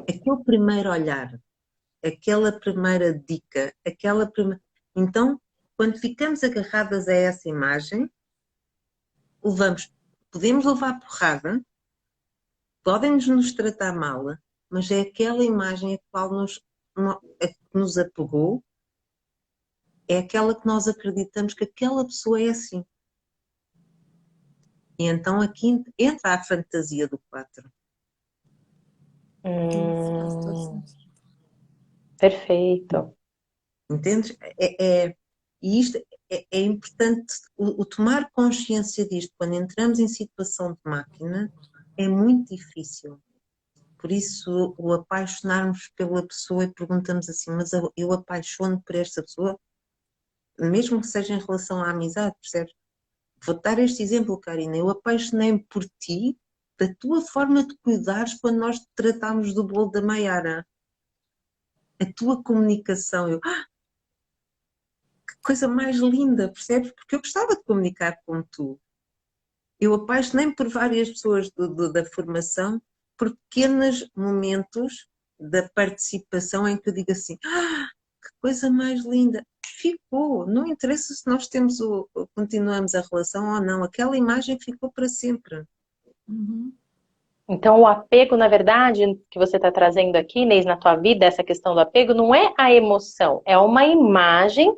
aquele primeiro olhar, aquela primeira dica, aquela primeira. Então, quando ficamos agarradas a essa imagem, levamos, podemos levar porrada, podem-nos nos tratar mal, mas é aquela imagem a qual a que nos apegou, é aquela que nós acreditamos que aquela pessoa é assim. E então aqui entra a fantasia do 4. isso faz todo Hum, sentido. perfeito. Entendes? E isto é importante, o tomar consciência disto quando entramos em situação de máquina é muito difícil. Por isso, o apaixonarmos pela pessoa e perguntamos assim, mas eu apaixono por esta pessoa, mesmo que seja em relação à amizade, percebes? Vou dar este exemplo, Karina. Eu apaixonei-me por ti, da tua forma de cuidares quando nós te tratámos do bolo da Maiara. A tua comunicação. Que coisa mais linda, percebes? Porque eu gostava de comunicar como tu. Eu apaixonei-me por várias pessoas da formação, por pequenos momentos da participação em que eu digo assim, que coisa mais linda. Ficou, não interessa se nós continuamos a relação ou não, aquela imagem ficou para sempre. Uhum. Então, o apego, na verdade, que você está trazendo aqui, Inês, na tua vida, essa questão do apego, não é a emoção, é uma imagem,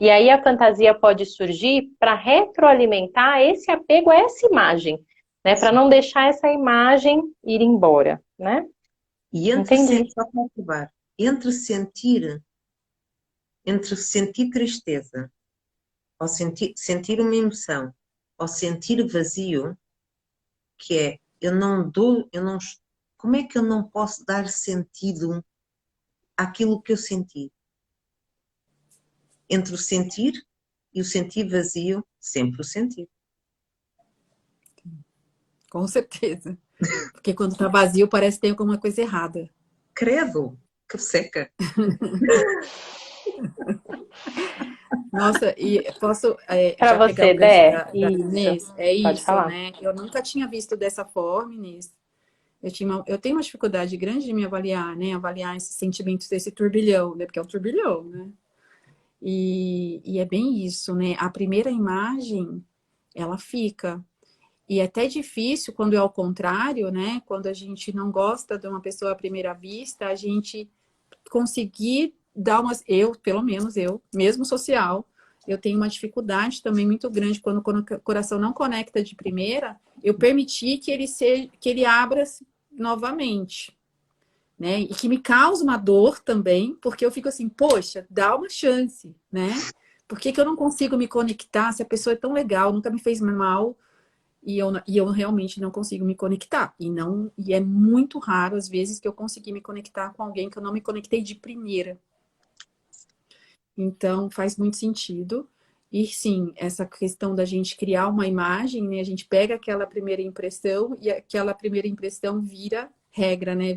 e aí a fantasia pode surgir para retroalimentar esse apego a essa imagem, né? Para Sim. não deixar essa imagem ir embora, né? E Entendi. só para acabar, entre sentir tristeza ao sentir uma emoção, ao sentir vazio, que é, como é que eu não posso dar sentido àquilo que eu senti? Entre o sentir e o sentir vazio, sempre o sentir. Com certeza. Porque quando tá vazio parece que tem alguma coisa errada. Credo, que seca. Nossa, e posso Para já pegar você, o gancho Dé, da isso. Inês? É Pode isso, falar. né? Eu nunca tinha visto dessa forma, Inês. Eu tenho uma dificuldade grande de me avaliar, né? Avaliar esses sentimentos desse turbilhão, né? Porque é um turbilhão, né? E é bem isso, né? A primeira imagem, ela fica. E é até difícil quando é ao contrário, né? Quando a gente não gosta de uma pessoa à primeira vista, a gente conseguir dar umas. Eu, pelo menos eu, mesmo social, eu tenho uma dificuldade também muito grande quando o coração não conecta de primeira, eu permitir que ele abra novamente, né? E que me causa uma dor também, porque eu fico assim, poxa, dá uma chance, né? Por que que eu não consigo me conectar se a pessoa é tão legal, nunca me fez mal e eu realmente não consigo me conectar? E é muito raro, às vezes, que eu consegui me conectar com alguém que eu não me conectei de primeira. Então, faz muito sentido. E sim, essa questão da gente criar uma imagem, né? A gente pega aquela primeira impressão e aquela primeira impressão vira regra, né?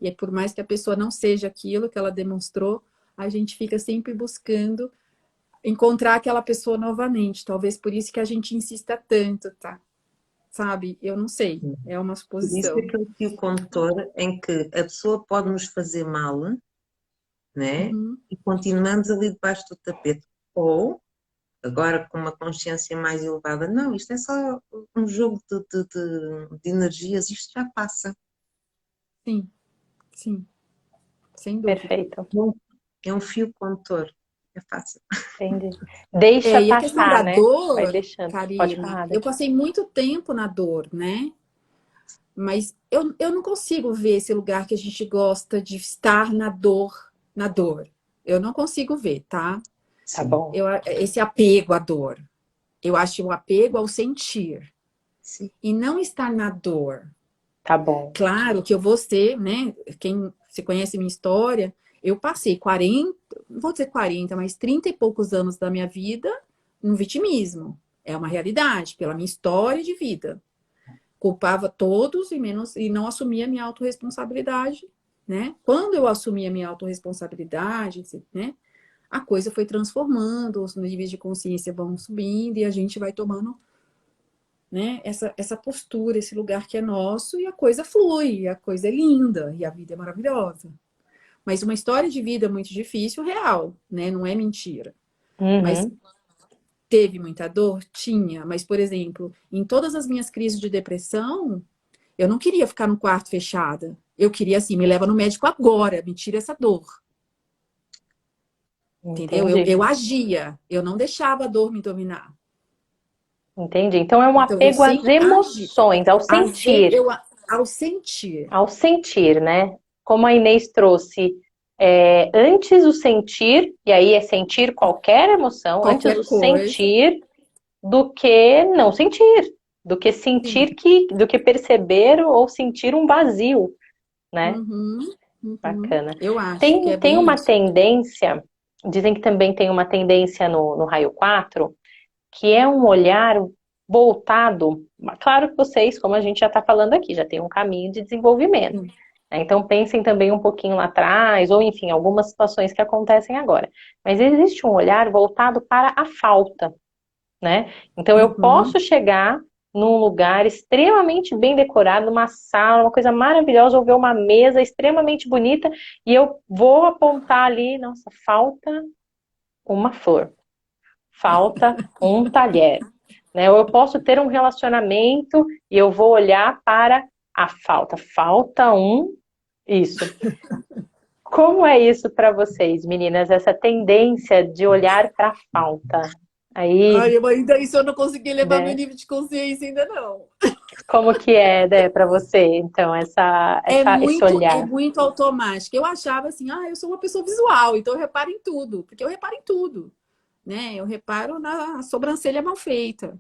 E é por mais que a pessoa não seja aquilo que ela demonstrou, a gente fica sempre buscando encontrar aquela pessoa novamente. Talvez por isso que a gente insista tanto, tá? Sabe? Eu não sei. É uma Por isso é suposição. aquele fio condutor em que a pessoa pode nos fazer mal, né? Uhum. E continuamos ali debaixo do tapete. Ou, agora com uma consciência mais elevada, não, isto é só um jogo de energias, isto já passa. Sim, sim, sem dúvida. Perfeito. Não, é um fio condutor. É fácil. Entendi. Deixa E a questão passar, da né? Vai dor, deixando. Pode Karina, falar, eu Dé. passei muito tempo na dor, né? Mas eu não consigo ver esse lugar que a gente gosta de estar na dor, na dor. Eu não consigo ver, tá? Tá Sim, bom. Esse apego à dor. Eu acho o apego ao sentir sim. e não estar na dor. Tá bom. Claro que eu vou ser, né? Quem se conhece minha história, eu passei 40, não vou dizer 40, mas 30 e poucos anos da minha vida no vitimismo. É uma realidade, pela minha história de vida. Culpava todos e não assumia minha autorresponsabilidade, né? Quando eu assumi a minha autorresponsabilidade, né? A coisa foi transformando, os níveis de consciência vão subindo e a gente vai tomando, né, essa postura, esse lugar que é nosso, e a coisa flui, a coisa é linda, e a vida é maravilhosa. Mas uma história de vida muito difícil, real, né? Não é mentira. Mas Uhum. teve muita dor? Tinha. Mas, por exemplo, em todas as minhas crises de depressão, eu não queria ficar no quarto fechada. Eu queria, assim, me leva no médico agora, me tira essa dor. Entendeu? Entendi. Eu agia, eu não deixava a dor me dominar. Entendi. Então é um Então, eu apego às sempre agi. emoções, ao sentir. Ao sentir Ao sentir, né? Como a Inês trouxe, antes o sentir, e aí é sentir qualquer emoção, antes o qualquer coisa, sentir do que não sentir, do que sim. sentir do que perceber ou sentir um vazio, né? Uhum, uhum. Bacana. Eu acho que Tem, é tem bem uma isso. tendência, dizem que também tem uma tendência no raio 4, que é um olhar voltado. Claro que vocês, como a gente já está falando aqui, já tem um caminho de desenvolvimento, Sim. né? Então pensem também um pouquinho lá atrás, ou enfim, algumas situações que acontecem agora. Mas existe um olhar voltado para a falta, né? Então eu Uhum. posso chegar num lugar extremamente bem decorado, numa sala, uma coisa maravilhosa, ou ver uma mesa extremamente bonita, e eu vou apontar ali, nossa, falta uma flor, falta um talher, né? Ou eu posso ter um relacionamento e eu vou olhar para a falta, falta um, isso. Como é isso para vocês, meninas? Essa tendência de olhar para a falta. Aí, Ai, ainda isso eu não consegui levar meu né? nível de consciência ainda não. Como que é, né, para você? Então, esse É olhar. muito automático. Eu achava assim, eu sou uma pessoa visual, então eu reparo em tudo, porque eu reparo em tudo, né? Eu reparo na sobrancelha mal feita.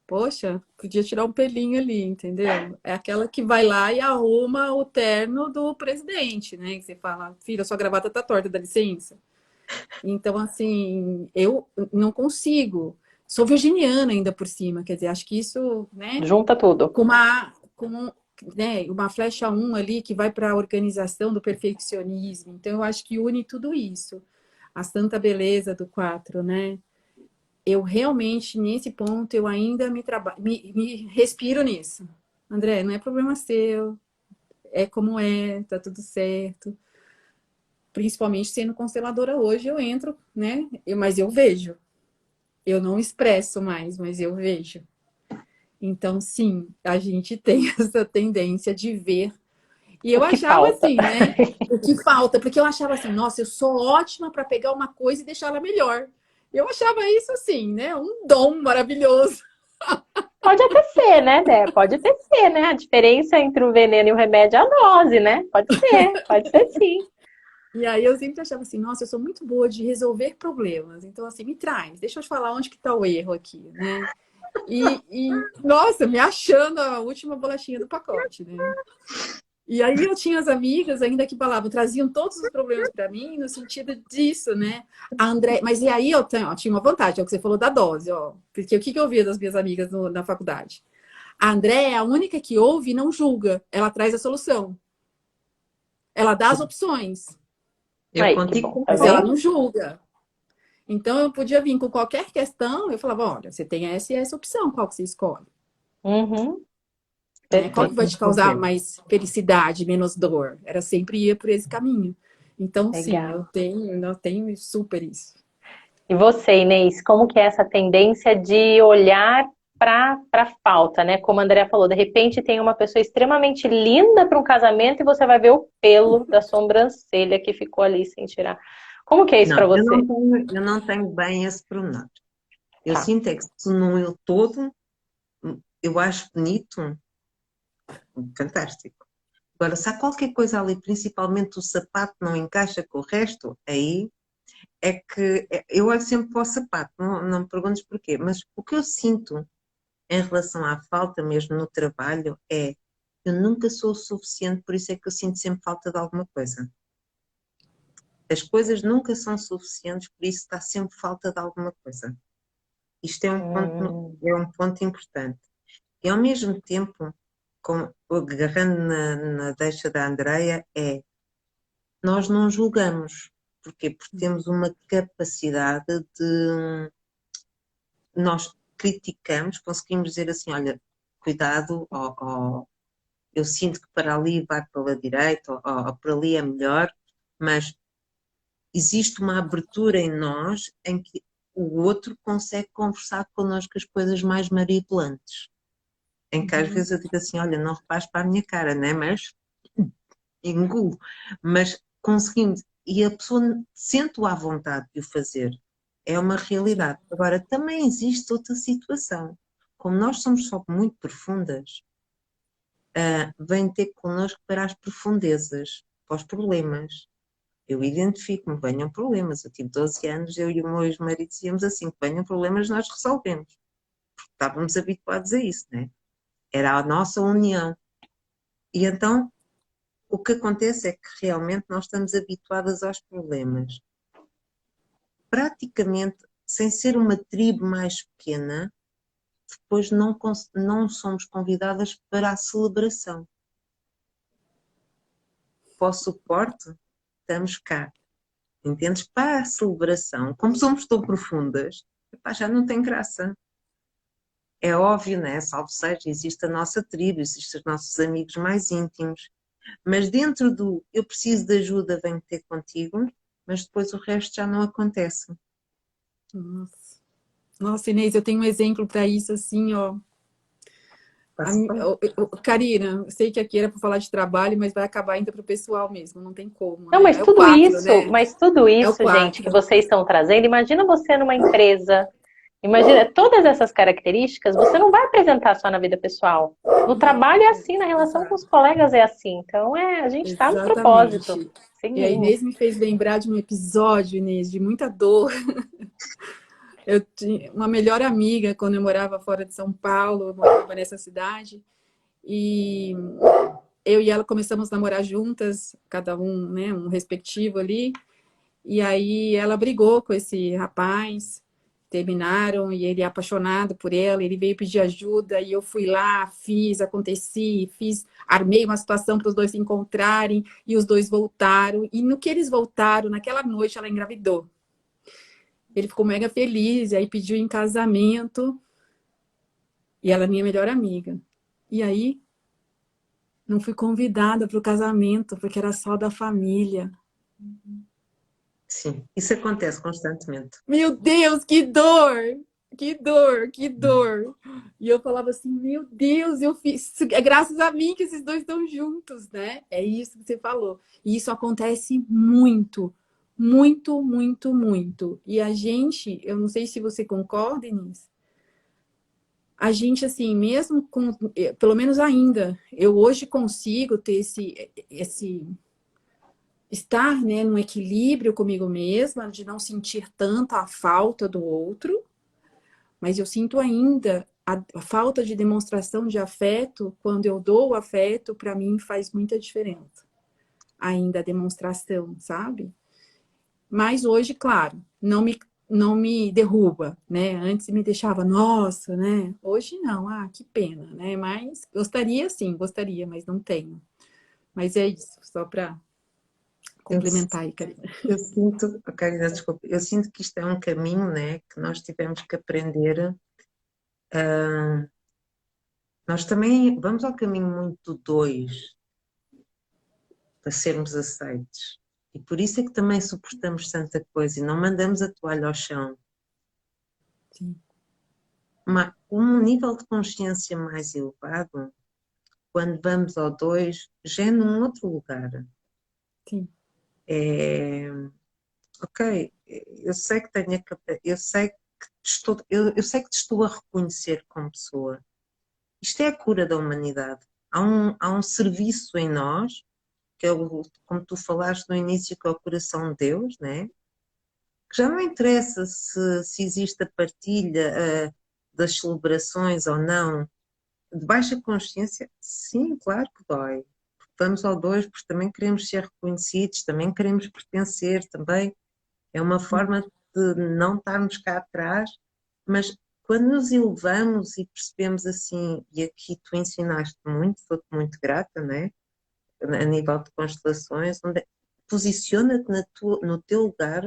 Poxa, podia tirar um pelinho ali, entendeu? É aquela que vai lá e arruma o terno do presidente, né? Que você fala, filha, sua gravata tá torta, dá licença. Então, assim, eu não consigo. Sou virginiana ainda por cima, quer dizer, acho que isso, né? Junta tudo. Né, uma flecha um ali que vai para a organização do perfeccionismo. Então, eu acho que une tudo isso. A santa beleza do 4, né? Eu realmente, nesse ponto, eu ainda me respiro nisso. André, não é problema seu, é como é, tá tudo certo. Principalmente sendo consteladora hoje, eu entro, né? Mas eu vejo. Eu não expresso mais, mas eu vejo. Então, sim, a gente tem essa tendência de ver. E O eu que achava falta? assim, né? O que falta? Porque eu achava assim, nossa, eu sou ótima para pegar uma coisa e deixá-la melhor. Eu achava isso assim, né? Um dom maravilhoso. Pode até ser, né, Dé? Pode até ser, né? A diferença entre o veneno e o remédio é a dose, né? Pode ser sim. E aí eu sempre achava assim, nossa, eu sou muito boa de resolver problemas. Então, assim, me traz, deixa eu te falar onde que tá o erro aqui, né? Nossa, me achando a última bolachinha do pacote, né? E aí eu tinha as amigas ainda que falavam, traziam todos os problemas para mim no sentido disso, né? A André, mas e aí eu tinha uma vantagem, é o que você falou da dose, ó. Porque o que eu via das minhas amigas na faculdade? A André é a única que ouve e não julga, ela traz a solução. Ela dá as opções, Eu Aí, que contigo bom, tá mas ela concordo. vendo? não julga. Então eu podia vir com qualquer questão, eu falava, olha, você tem essa e essa opção, qual que você escolhe? Uhum, Né? Qual que vai perfeito. te causar mais felicidade, menos dor? Era sempre ir por esse caminho. Então, sim, Legal. eu tenho super isso. E você, Inês, como que é essa tendência de olhar para falta, né? Como a Andrea falou, de repente tem uma pessoa extremamente linda para um casamento e você vai ver o pelo da sobrancelha que ficou ali sem tirar. Como que é isso Não, para você? eu não tenho bem esse pronome. Eu Tá. sinto é que se no eu todo, eu acho bonito, fantástico. Agora, se há qualquer coisa ali, principalmente o sapato não encaixa com o resto, aí é que eu olho sempre para o sapato, não me perguntes porquê, mas o que eu sinto em relação à falta mesmo no trabalho é eu nunca sou o suficiente, por isso é que eu sinto sempre falta de alguma coisa. As coisas nunca são suficientes, por isso está sempre falta de alguma coisa. Isto Hum, é um ponto importante. E ao mesmo tempo, agarrando na deixa da Andreia, é nós não julgamos. Porquê? Porque temos uma capacidade de nós criticamos, conseguimos dizer assim, olha, cuidado, ou eu sinto que para ali vai pela direita, ou por ali é melhor, mas existe uma abertura em nós em que o outro consegue conversar connosco as coisas mais maribolantes. Em que às Uhum. vezes eu digo assim, olha, não repares para a minha cara, né? Mas engulo. Mas conseguimos, e a pessoa sente-o à vontade de o fazer. É uma Sim. realidade. Agora, também existe outra situação. Como nós somos só muito profundas, vem ter connosco para as profundezas, para os problemas. Eu identifico-me, venham problemas. Eu tive 12 anos, eu e o meu ex-marido dizíamos assim, venham problemas, nós resolvemos. Estávamos habituados a isso, né? Era a nossa união. E então, o que acontece é que realmente nós estamos habituadas aos problemas. Praticamente, sem ser uma tribo mais pequena, depois não somos convidadas para a celebração. Para o suporte, estamos cá. Entendes? Para a celebração, como somos tão profundas, epá, já não tem graça. É óbvio, né? Salve seja, existe a nossa tribo, existem os nossos amigos mais íntimos, mas dentro do eu preciso de ajuda, venho ter contigo, mas depois o resto já não acontece. Nossa. Nossa, Inês, eu tenho um exemplo para isso, assim, ó. Passo para lá. Karina, eu sei que aqui era para falar de trabalho, mas vai acabar indo para o pessoal mesmo, não tem como, Não, né? É o 4, né? mas tudo É o isso, gente, que 4. vocês estão trazendo, imagina você numa empresa, imagina todas essas características, você não vai apresentar só na vida pessoal. No trabalho é assim, na relação com os Exato. colegas é assim. Então, a gente está no propósito. Exatamente. E a Seguimos. Inês me fez lembrar de um episódio, Inês, de muita dor. Eu tinha uma melhor amiga quando eu morava fora de São Paulo, eu morava nessa cidade, e eu e ela começamos a namorar juntas, cada um, né, um respectivo ali, e aí ela brigou com esse rapaz, terminaram, e ele é apaixonado por ela, ele veio pedir ajuda, e eu fui lá, armei uma situação para os dois se encontrarem, e os dois voltaram, e no que eles voltaram, naquela noite ela engravidou. Ele ficou mega feliz, e aí pediu em casamento, e ela é minha melhor amiga. E aí, não fui convidada para o casamento, porque era só da família. Sim, isso acontece constantemente. Meu Deus, que dor! Que dor, que dor. E eu falava assim, meu Deus, eu fiz. É graças a mim que esses dois estão juntos, né? É isso que você falou. E isso acontece muito, muito, muito, muito. E a gente, eu não sei se você concorda, Inês, a gente, assim, mesmo com, pelo menos ainda, eu hoje consigo ter esse estar, né, num equilíbrio comigo mesma, de não sentir tanto a falta do outro, mas eu sinto ainda a falta de demonstração de afeto. Quando eu dou o afeto, para mim faz muita diferença. Ainda a demonstração, sabe? Mas hoje, claro, não me derruba, né? Antes me deixava, nossa, né? Hoje não, que pena, né? Mas gostaria sim, gostaria, mas não tenho. Mas é isso, só para Eu, complementar aí, Karina. eu sinto, Karina, desculpa, eu sinto que isto é um caminho, né, que nós tivemos que aprender. Nós também vamos ao caminho muito dois para sermos aceites. E por isso é que também suportamos tanta coisa e não mandamos a toalha ao chão. Sim, Um nível de consciência mais elevado, quando vamos ao dois, já é num outro lugar. sim, É, ok, eu sei que tenho eu sei que eu sei que te estou a reconhecer como pessoa. Isto é a cura da humanidade. Há um serviço em nós, que é o, como tu falaste no início, que é o coração de Deus, né? Que já não interessa se existe a partilha das celebrações ou não. De baixa consciência, sim, claro que dói. Porque vamos ao dois, porque também queremos ser reconhecidos, também queremos pertencer, também é uma forma de não estarmos cá atrás, mas quando nos elevamos e percebemos assim, e aqui tu ensinaste muito, estou-te muito grata, né? A nível de constelações, onde posiciona-te no teu lugar,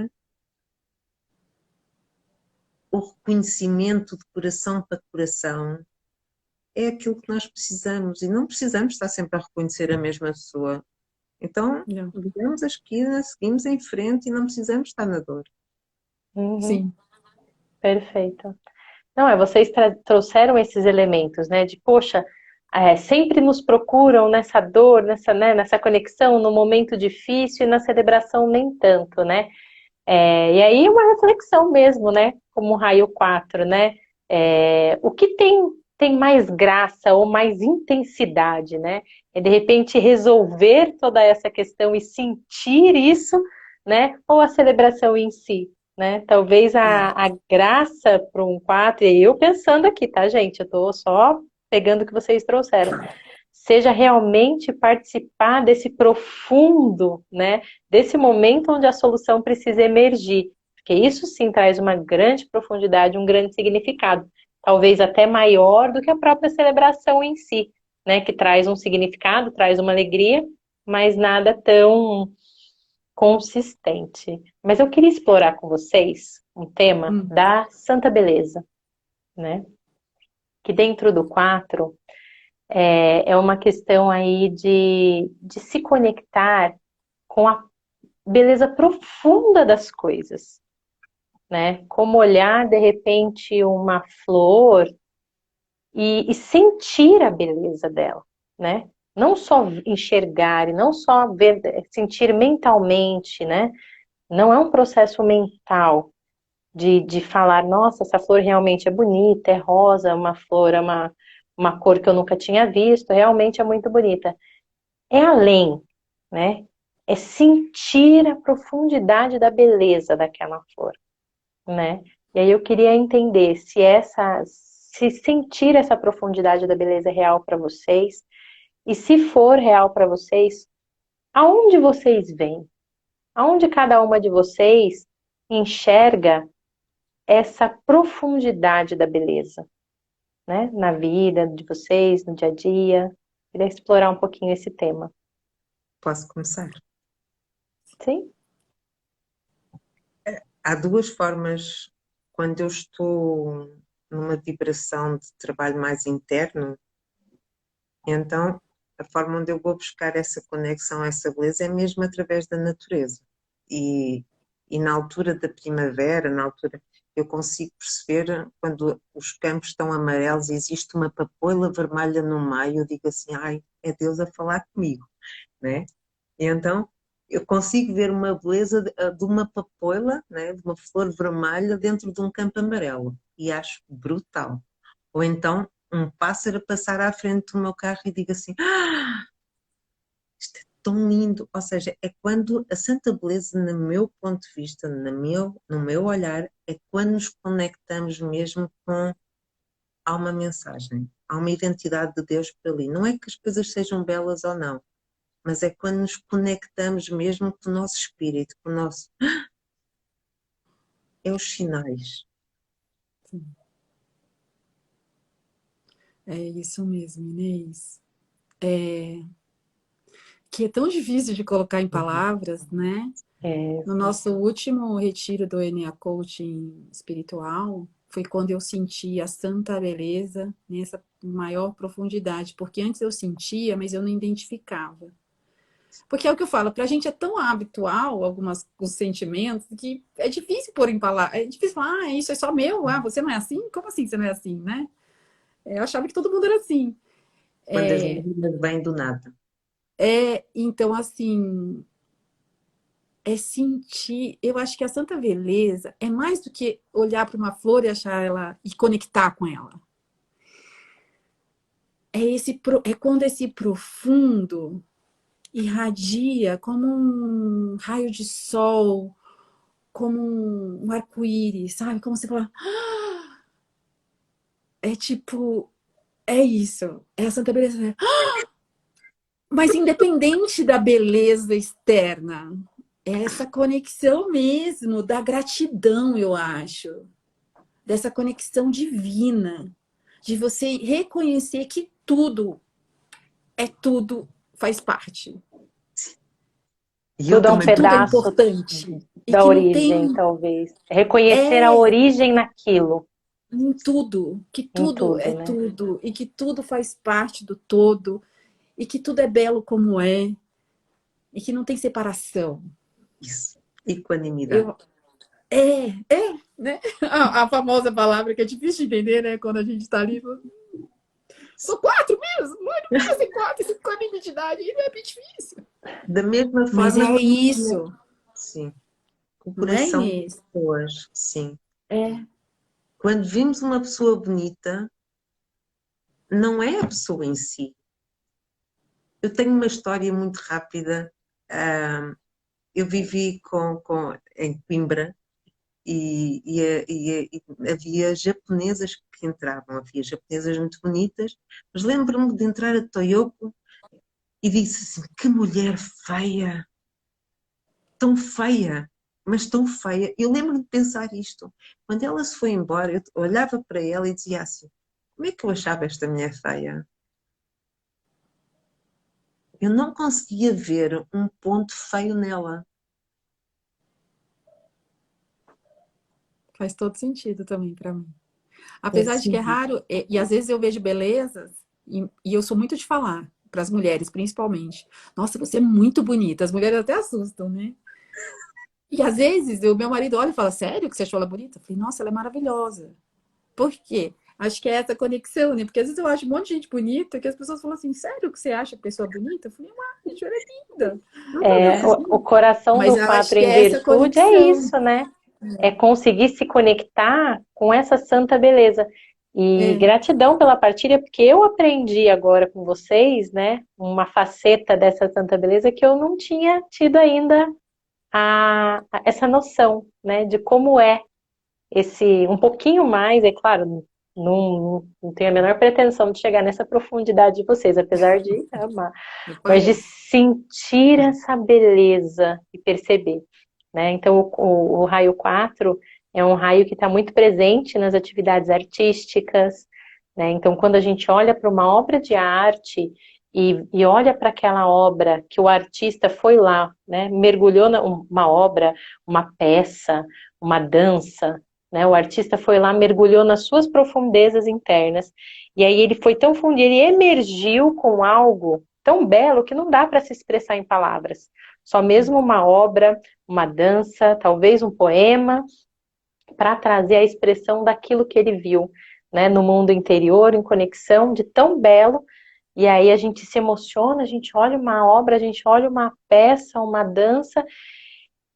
o reconhecimento de coração para coração é aquilo que nós precisamos e não precisamos estar sempre a reconhecer a mesma pessoa. Então, não. viramos a esquina, seguimos em frente e não precisamos estar na dor. Uhum, Sim, perfeito. Não, vocês trouxeram esses elementos, né? De, poxa, sempre nos procuram nessa dor, nessa, né, nessa conexão, no momento difícil e na celebração nem tanto, né? E aí uma reflexão mesmo, né? Como o raio 4, né? O que tem mais graça ou mais intensidade, né? É de repente resolver toda essa questão e sentir isso, né? Ou a celebração em si, né? Talvez é, a graça para um 4, e eu pensando aqui, tá, gente? Eu tô só pegando o que vocês trouxeram. Seja realmente participar desse profundo, né? Desse momento onde a solução precisa emergir. Porque isso sim traz uma grande profundidade, um grande significado. Talvez até maior do que a própria celebração em si, né? Que traz um significado, traz uma alegria, mas nada tão consistente. Mas eu queria explorar com vocês um tema hum, da santa beleza, né? Que dentro do 4 é uma questão aí de se conectar com a beleza profunda das coisas, né? Como olhar de repente uma flor e sentir a beleza dela, né? Não só enxergar e não só ver, sentir mentalmente, né? Não é um processo mental de falar, nossa, essa flor realmente é bonita, é rosa, uma flor, é uma cor que eu nunca tinha visto, realmente é muito bonita. É além, né? É sentir a profundidade da beleza daquela flor, né? E aí eu queria entender se sentir essa profundidade da beleza é real para vocês, e se for real para vocês, aonde vocês veem? Aonde cada uma de vocês enxerga essa profundidade da beleza, né? Na vida de vocês, no dia a dia. Queria explorar um pouquinho esse tema. Posso começar? Sim? Há duas formas, quando eu estou numa vibração de trabalho mais interno, então a forma onde eu vou buscar essa conexão, essa beleza, é mesmo através da natureza. E, e na altura da primavera, na altura, eu consigo perceber quando os campos estão amarelos e existe uma papoila vermelha no meio, eu digo assim, ai, é Deus a falar comigo, né? E então eu consigo ver uma beleza de uma papoila, né, de uma flor vermelha dentro de um campo amarelo e acho brutal. Ou então um pássaro a passar à frente do meu carro e digo assim, isto é tão lindo. Ou seja, é quando a santa beleza, no meu ponto de vista, no meu olhar, é quando nos conectamos mesmo com há uma mensagem, há uma identidade de Deus por ali. Não é que as coisas sejam belas ou não, mas é quando nos conectamos mesmo com o nosso espírito, com o nosso. É os sinais. Sim. É isso mesmo, Inês. Que é tão difícil de colocar em Uhum. palavras, né? É, No nosso último retiro do ENEA Coaching Espiritual, foi quando eu senti a santa beleza nessa maior profundidade, porque antes eu sentia, mas eu não identificava. Porque é o que eu falo, pra gente é tão habitual os sentimentos que é difícil pôr em palavras, é difícil falar, isso é só meu, você não é assim? Como assim você não é assim, né? Eu achava que todo mundo era assim. Quando as meninas vêm do nada. Então, assim, é sentir. Eu acho que a santa beleza é mais do que olhar para uma flor e achar ela e conectar com ela. É quando esse profundo irradia como um raio de sol, como um arco-íris, sabe? Como você fala. É tipo, é isso. É a santa beleza. Mas independente da beleza externa, é essa conexão mesmo da gratidão, eu acho. Dessa conexão divina, de você reconhecer que tudo faz parte. E eu tudo é E um que também. tudo é pedaço importante. E da que não origem, tem talvez. Reconhecer a é origem naquilo, em tudo, que em tudo tudo, é né? tudo, e que tudo faz parte do todo, e que tudo é belo como é, e que não tem separação. Isso. Equanimidade. Eu, né? A famosa palavra que é difícil de entender, né? Quando a gente está ali. São quatro mesmo? Mãe, não podia ser quatro, esse código de identidade é bem difícil. Da mesma Mas forma é que. isso, Sim. O não é, coração das Inês? pessoas. Sim. É, Quando vimos uma pessoa bonita, não é a pessoa em si. Eu tenho uma história muito rápida. Ah, eu vivi em Coimbra e havia japonesas que entravam, havia japonesas muito bonitas, mas lembro-me de entrar a Toyoko e disse assim, que mulher feia, tão feia, mas tão feia. Eu lembro-me de pensar isto. Quando ela se foi embora, eu olhava para ela e dizia assim, como é que eu achava esta mulher feia? Eu não conseguia ver um ponto feio nela. faz todo sentido também para mim. É Apesar de que é assim, raro, e às vezes eu vejo belezas, e eu sou muito de falar, para as mulheres principalmente. Nossa, você é muito bonita. As mulheres até assustam, né? E às vezes o meu marido olha e fala, sério que você achou ela bonita? Eu falei, nossa, ela é maravilhosa. Por quê? Acho que é essa conexão, né? Porque às vezes eu acho um monte de gente bonita que as pessoas falam assim, sério que você acha a pessoa bonita? Eu falei, gente, ela é linda. Não vou É, dizer. o coração Mas do eu quatro acho que em é essa virtude é conexão. isso, né? É conseguir se conectar com essa santa beleza. E É, gratidão pela partilha, porque eu aprendi agora com vocês, né, uma faceta dessa santa beleza que eu não tinha tido ainda essa noção, né, de como é um pouquinho mais, é claro, não tenho a menor pretensão de chegar nessa profundidade de vocês, apesar de amar, Eu mas de conheço. sentir essa beleza e perceber, né? Então, o raio 4 é um raio que está muito presente nas atividades artísticas, né? Então, quando a gente olha para uma obra de arte e olha para aquela obra que o artista foi lá, né? Mergulhou uma obra, uma peça, uma dança, né? O artista foi lá, mergulhou nas suas profundezas internas, e aí ele foi tão fundo, ele emergiu com algo tão belo que não dá para se expressar em palavras. Só mesmo uma obra, uma dança, talvez um poema, para trazer a expressão daquilo que ele viu, né, no mundo interior, em conexão, de tão belo, e aí a gente se emociona, a gente olha uma obra, a gente olha uma peça, uma dança,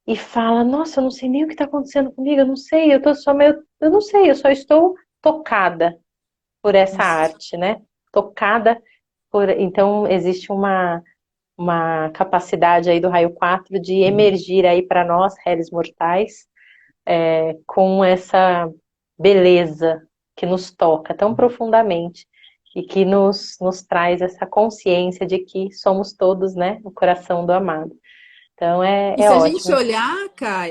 e fala, nossa, eu não sei nem o que está acontecendo comigo, eu não sei, eu tô só meio, eu não sei, eu só estou tocada por essa Isso. arte, né? Tocada por, então existe uma capacidade aí do raio 4 de emergir aí para nós, réis mortais, com essa beleza que nos toca tão profundamente e que nos traz essa consciência de que somos todos, né, o coração do amado. Então E é se a gente ótimo. olhar, cara,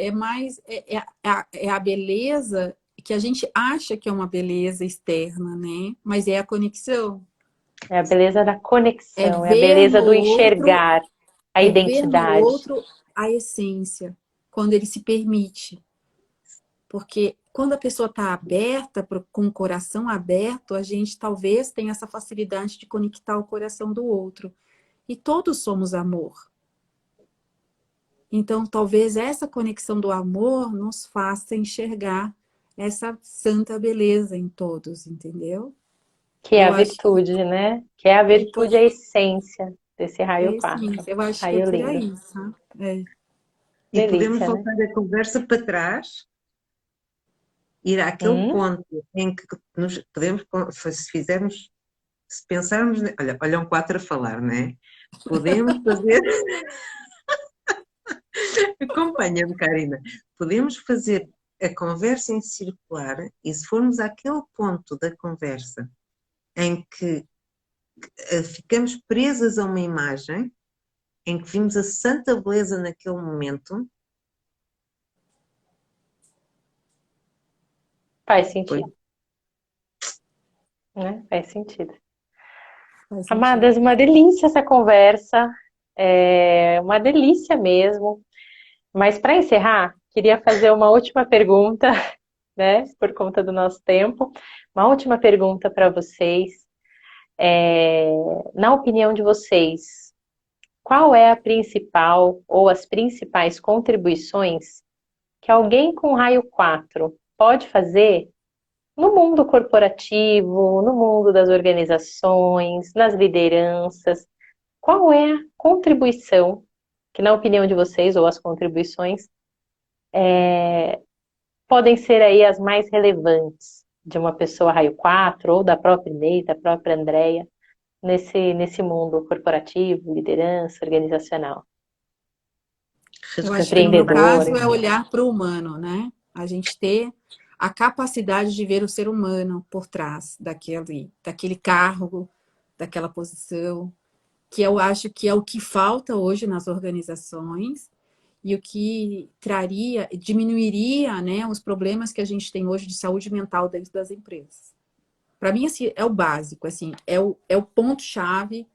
é a beleza que a gente acha que é uma beleza externa, né? Mas é a conexão. É a beleza da É conexão, é a ver beleza no do outro, enxergar, a é ver no identidade. outro a essência, quando ele se permite. Porque quando a pessoa está aberta, com o coração aberto, a gente talvez tenha essa facilidade de conectar o coração do outro. E todos somos amor. Então, talvez essa conexão do amor nos faça enxergar essa santa beleza em todos, entendeu? Que é a Eu acho que virtude, né? Que é a é por, virtude, a essência desse raio é, sim, 4. eu acho que é Raio por lindo. aí, sabe? É. E podemos Delícia, né? voltar a conversa para trás, ir àquele Hum? ponto em que nos podemos, se fizermos, se pensarmos, olha um 4 a falar, não é? Podemos fazer, acompanha-me, Karina, podemos fazer a conversa em circular e se formos àquele ponto da conversa em que ficamos presas a uma imagem, em que vimos a santa beleza naquele momento, Faz pois, sentido, né? Faz sentido. Faz sentido. Amadas, uma delícia essa conversa. É uma delícia mesmo. Mas para encerrar, queria fazer uma última pergunta, né? Por conta do nosso tempo. Uma última pergunta para vocês. É, na opinião de vocês, qual é a principal ou as principais contribuições que alguém com raio 4 pode fazer no mundo corporativo, no mundo das organizações, nas lideranças? Qual é a contribuição que, na opinião de vocês, ou as contribuições, podem ser aí as mais relevantes de uma pessoa raio 4 ou da própria Inês, da própria Andrea, nesse mundo corporativo, liderança, organizacional, Eu acho que no meu empreendedor, caso é enfim. olhar para o humano, né? A gente ter a capacidade de ver o ser humano por trás daquele cargo, daquela posição, que eu acho que é o que falta hoje nas organizações e o que diminuiria, né, os problemas que a gente tem hoje de saúde mental dentro das empresas. Para mim, assim, é o básico, assim, é o ponto-chave,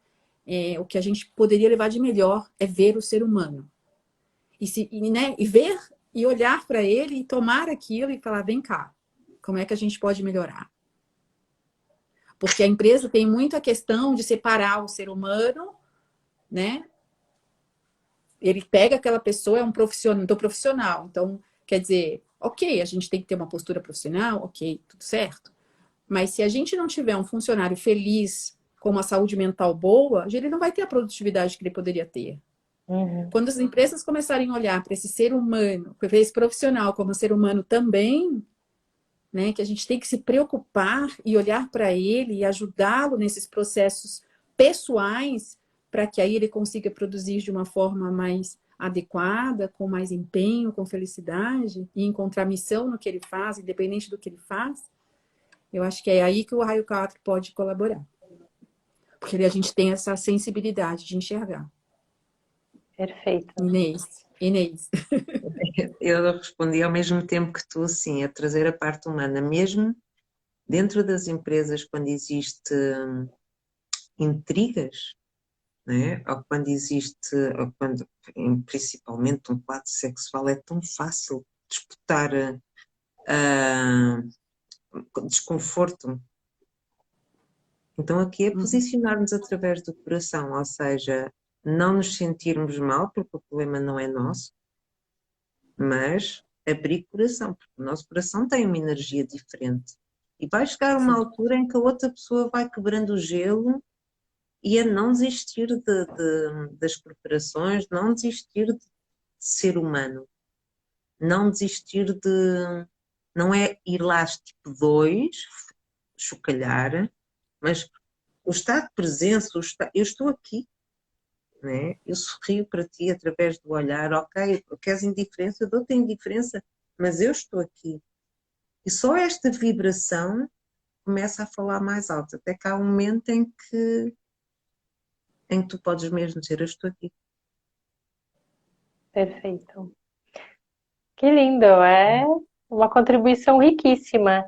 o que a gente poderia levar de melhor é ver o ser humano. Né, e ver e olhar para ele e tomar aquilo e falar, vem cá, como é que a gente pode melhorar? Porque a empresa tem muito a questão de separar o ser humano, né? Ele pega aquela pessoa, é um profissional, do profissional. Então, quer dizer, ok, a gente tem que ter uma postura profissional, ok, tudo certo. Mas se a gente não tiver um funcionário feliz, com uma saúde mental boa, ele não vai ter a produtividade que ele poderia ter. Uhum. Quando as empresas começarem a olhar para esse ser humano, para esse profissional como ser humano também, né, que a gente tem que se preocupar e olhar para ele e ajudá-lo nesses processos pessoais para que aí ele consiga produzir de uma forma mais adequada, com mais empenho, com felicidade, e encontrar missão no que ele faz, independente do que ele faz, eu acho que é aí que o raio 4 pode colaborar. Porque a gente tem essa sensibilidade de enxergar. Perfeito. Inês. Eu respondi ao mesmo tempo que tu, sim, a trazer a parte humana, mesmo dentro das empresas, quando existe intrigas, né? Ou quando existe, ou quando, principalmente um quadro sexual, é tão fácil disputar desconforto. Então aqui é posicionar-nos através do coração, ou seja, não nos sentirmos mal, porque o problema não é nosso, mas abrir coração, porque o nosso coração tem uma energia diferente. E vai chegar uma altura em que a outra pessoa vai quebrando o gelo e é não desistir das preparações, não desistir de ser humano, não desistir de. Não é ir lá tipo 2, chocalhar, mas o estado de presença, eu estou aqui, né? Eu sorrio para ti através do olhar, ok, queres indiferença, eu dou-te indiferença, mas eu estou aqui. E só esta vibração começa a falar mais alto, até que há um momento em que tu podes mesmo dizer, eu estou aqui. Perfeito. Que lindo, é uma contribuição riquíssima.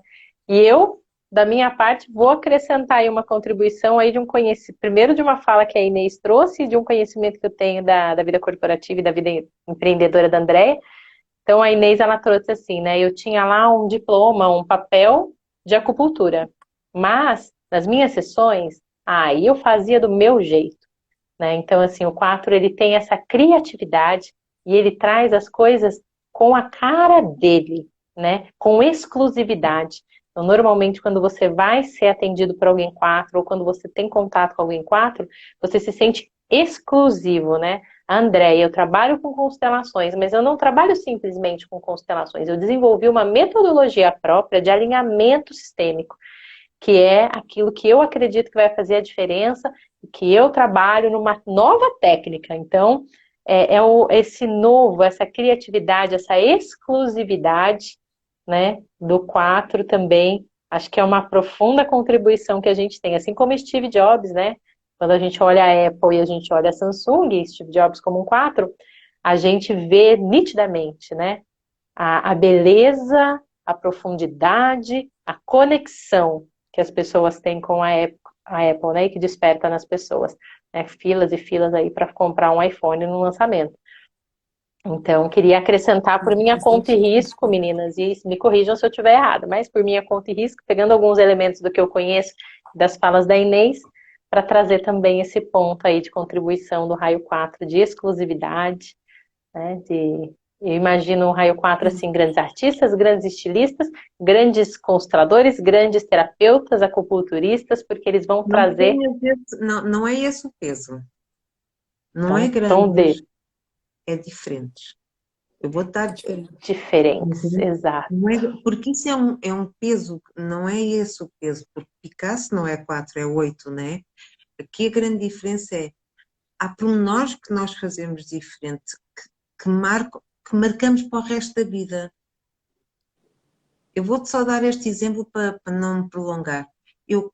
E eu, da minha parte, vou acrescentar aí uma contribuição aí de um conhecimento, primeiro de uma fala que a Inês trouxe, de um conhecimento que eu tenho da vida corporativa e da vida empreendedora da Andréia. Então a Inês, ela trouxe assim, né? Eu tinha lá um diploma, um papel de acupuntura, mas nas minhas sessões, aí eu fazia do meu jeito, né? Então assim, o 4 ele tem essa criatividade e ele traz as coisas com a cara dele, né? Com exclusividade. Então, normalmente, quando você vai ser atendido por alguém 4 ou quando você tem contato com alguém 4, você se sente exclusivo, né? Andréia, eu trabalho com constelações, mas eu não trabalho simplesmente com constelações. Eu desenvolvi uma metodologia própria de alinhamento sistêmico, que é aquilo que eu acredito que vai fazer a diferença e que eu trabalho numa nova técnica. Então, esse novo, essa criatividade, essa exclusividade, né, do 4 também, acho que é uma profunda contribuição que a gente tem, assim como Steve Jobs, né? Quando a gente olha a Apple e a gente olha a Samsung, Steve Jobs como um 4, a gente vê nitidamente, né? A beleza, a profundidade, a conexão que as pessoas têm com a Apple, né? E que desperta nas pessoas, né? Filas e filas aí para comprar um iPhone no lançamento. Então, queria acrescentar por minha conta e risco, meninas, e me corrijam se eu estiver errado, mas por minha conta e risco, pegando alguns elementos do que eu conheço das falas da Inês, para trazer também esse ponto aí de contribuição do raio 4 de exclusividade, né? Eu imagino o raio 4 assim, grandes artistas, grandes estilistas, grandes consteladores, grandes terapeutas, acupunturistas, porque eles vão trazer. Não é esse o peso. Não Então, é grande, é diferente. Eu vou estar diferentes, exato. Porque isso é um peso, não é esse o peso, porque Picasso não é 4, é 8, né? Aqui a grande diferença é, há pormenores que nós fazemos diferente, que marcamos para o resto da vida. Eu vou-te só dar este exemplo para não me prolongar. Eu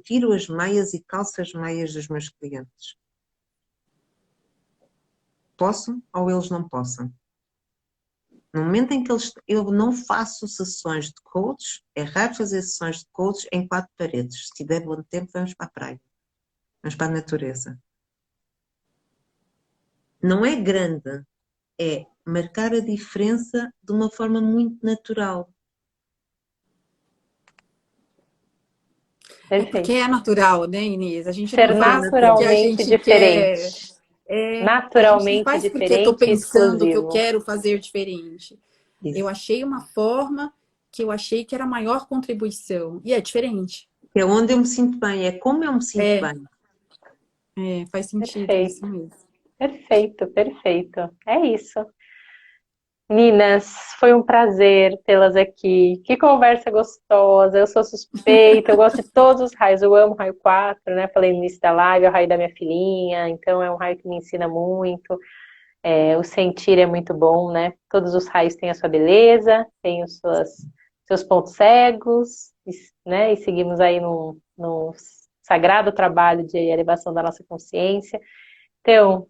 tiro as meias e calço as meias dos meus clientes. Posso ou eles não possam? No momento em que eu não faço sessões de coach, é raro fazer sessões de coach em 4 paredes. Se tiver bom tempo, vamos para a praia. Vamos para a natureza. Não é grande, é marcar a diferença de uma forma muito natural. É porque é natural, né, Inês? A gente Ser não faz porque a naturalmente gente quer. diferente. A gente não Naturalmente faz porque estou diferente e pensando que eu exclusivo. quero fazer diferente. Isso. Eu achei uma forma que eu achei que era a maior contribuição. E é diferente. É onde eu me sinto bem, é como eu me sinto bem. Faz sentido Perfeito. isso mesmo. Perfeito, perfeito. É isso. Meninas, foi um prazer tê-las aqui. Que conversa gostosa. Eu sou suspeita, eu gosto de todos os raios. Eu amo o raio 4, né? Falei no início da live, é o raio da minha filhinha, então é um raio que me ensina muito. O sentir é muito bom, né? Todos os raios têm a sua beleza, têm seus pontos cegos, né? E seguimos aí no sagrado trabalho de elevação da nossa consciência. Então,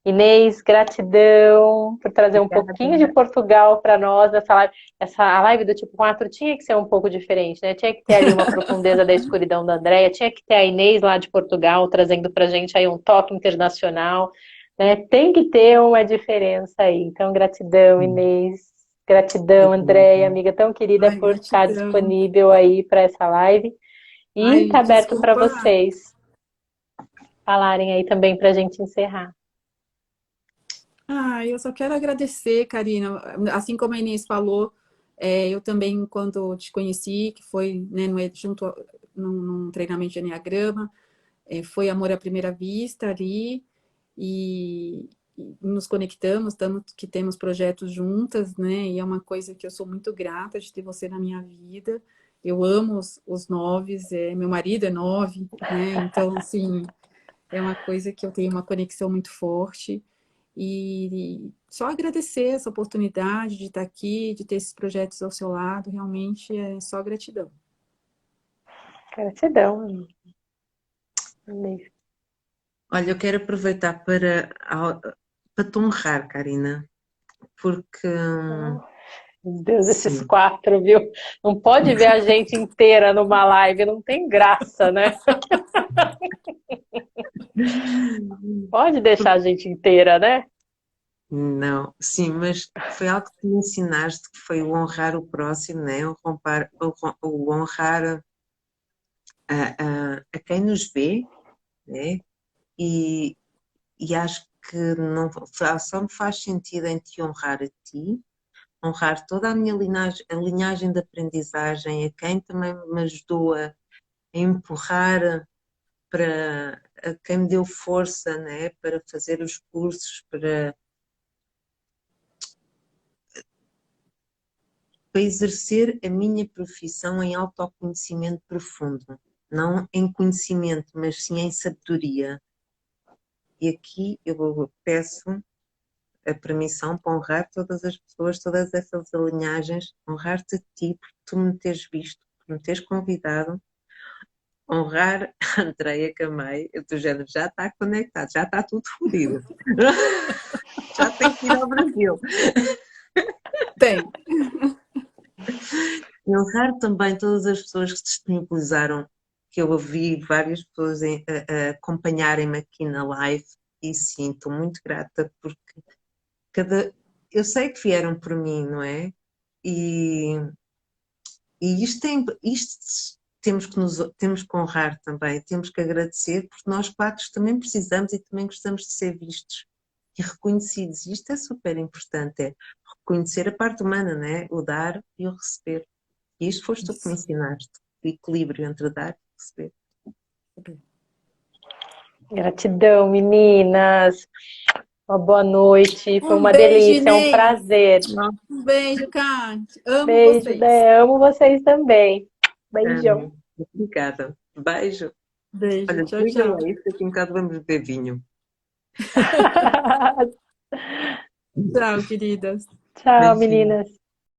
Inês, gratidão por trazer um pouquinho de Obrigada. Portugal para nós nessa live. A live do tipo 4 tinha que ser um pouco diferente, né? Tinha que ter ali uma profundeza da escuridão da Andrea, tinha que ter a Inês lá de Portugal trazendo para a gente aí um toque internacional, né? Tem que ter uma diferença aí. Então, gratidão, Inês. Gratidão, Andrea, Obrigada. amiga tão querida, Ai, por estar gratidão. disponível aí para essa live. E Ai, está aberto para desculpa. vocês falarem aí também para a gente encerrar. Ah, eu só quero agradecer, Karina. Assim como a Inês falou, eu também, quando te conheci, que foi, né, num treinamento de Enneagrama, foi amor à primeira vista ali, e nos conectamos, tanto que temos projetos juntas, né? E é uma coisa que eu sou muito grata de ter você na minha vida. Eu amo os noves, meu marido é nove, né? Então, assim, é uma coisa que eu tenho uma conexão muito forte. E só agradecer essa oportunidade de estar aqui, de ter esses projetos ao seu lado, realmente é só gratidão. Gratidão, Inês. Olha, eu quero aproveitar para te honrar, Karina, porque Meu Deus, esses sim, 4, viu? Não pode ver a gente inteira numa live, não tem graça, né? Pode deixar a gente inteira, né? não, sim, mas foi algo que me ensinaste, que foi o honrar o próximo, né? O honrar a quem nos vê, né? E, e acho que não, só me faz sentido em te honrar a ti, honrar toda a minha linhagem, a linhagem de aprendizagem, a quem também me ajudou a empurrar para a quem me deu força, né, para fazer os cursos, para exercer a minha profissão em autoconhecimento profundo. Não em conhecimento, mas sim em sabedoria. E aqui eu peço a permissão para honrar todas as pessoas, todas essas linhagens, honrar-te a ti por tu me teres visto, por me teres convidado, honrar a Andreia Camei, do género, já está conectado, já está tudo fodido. Já tem que ir ao Brasil. Tem. E honrar também todas as pessoas que se disponibilizaram, que eu ouvi várias pessoas a acompanharem-me aqui na live, e sim, estou muito grata porque eu sei que vieram por mim, não é? E, e isto temos que honrar também, temos que agradecer, porque nós quatro também precisamos e também gostamos de ser vistos e reconhecidos. E isto é super importante, é reconhecer a parte humana, né? O dar e o receber. E isto foste tu que me Isso. ensinaste, o equilíbrio entre dar e receber. Gratidão, meninas. Uma boa noite. Foi Um uma beijo, delícia, é um Inês. prazer. Um beijo, Kátia. Amo Beijo, vocês. né? Amo vocês também. Beijão. Obrigada. Beijo. Beijo. Olha, Tchau, desliga tchau. lá isso, daqui um bocado vamos beber vinho. Tchau, queridas. Tchau, Beijinho. meninas.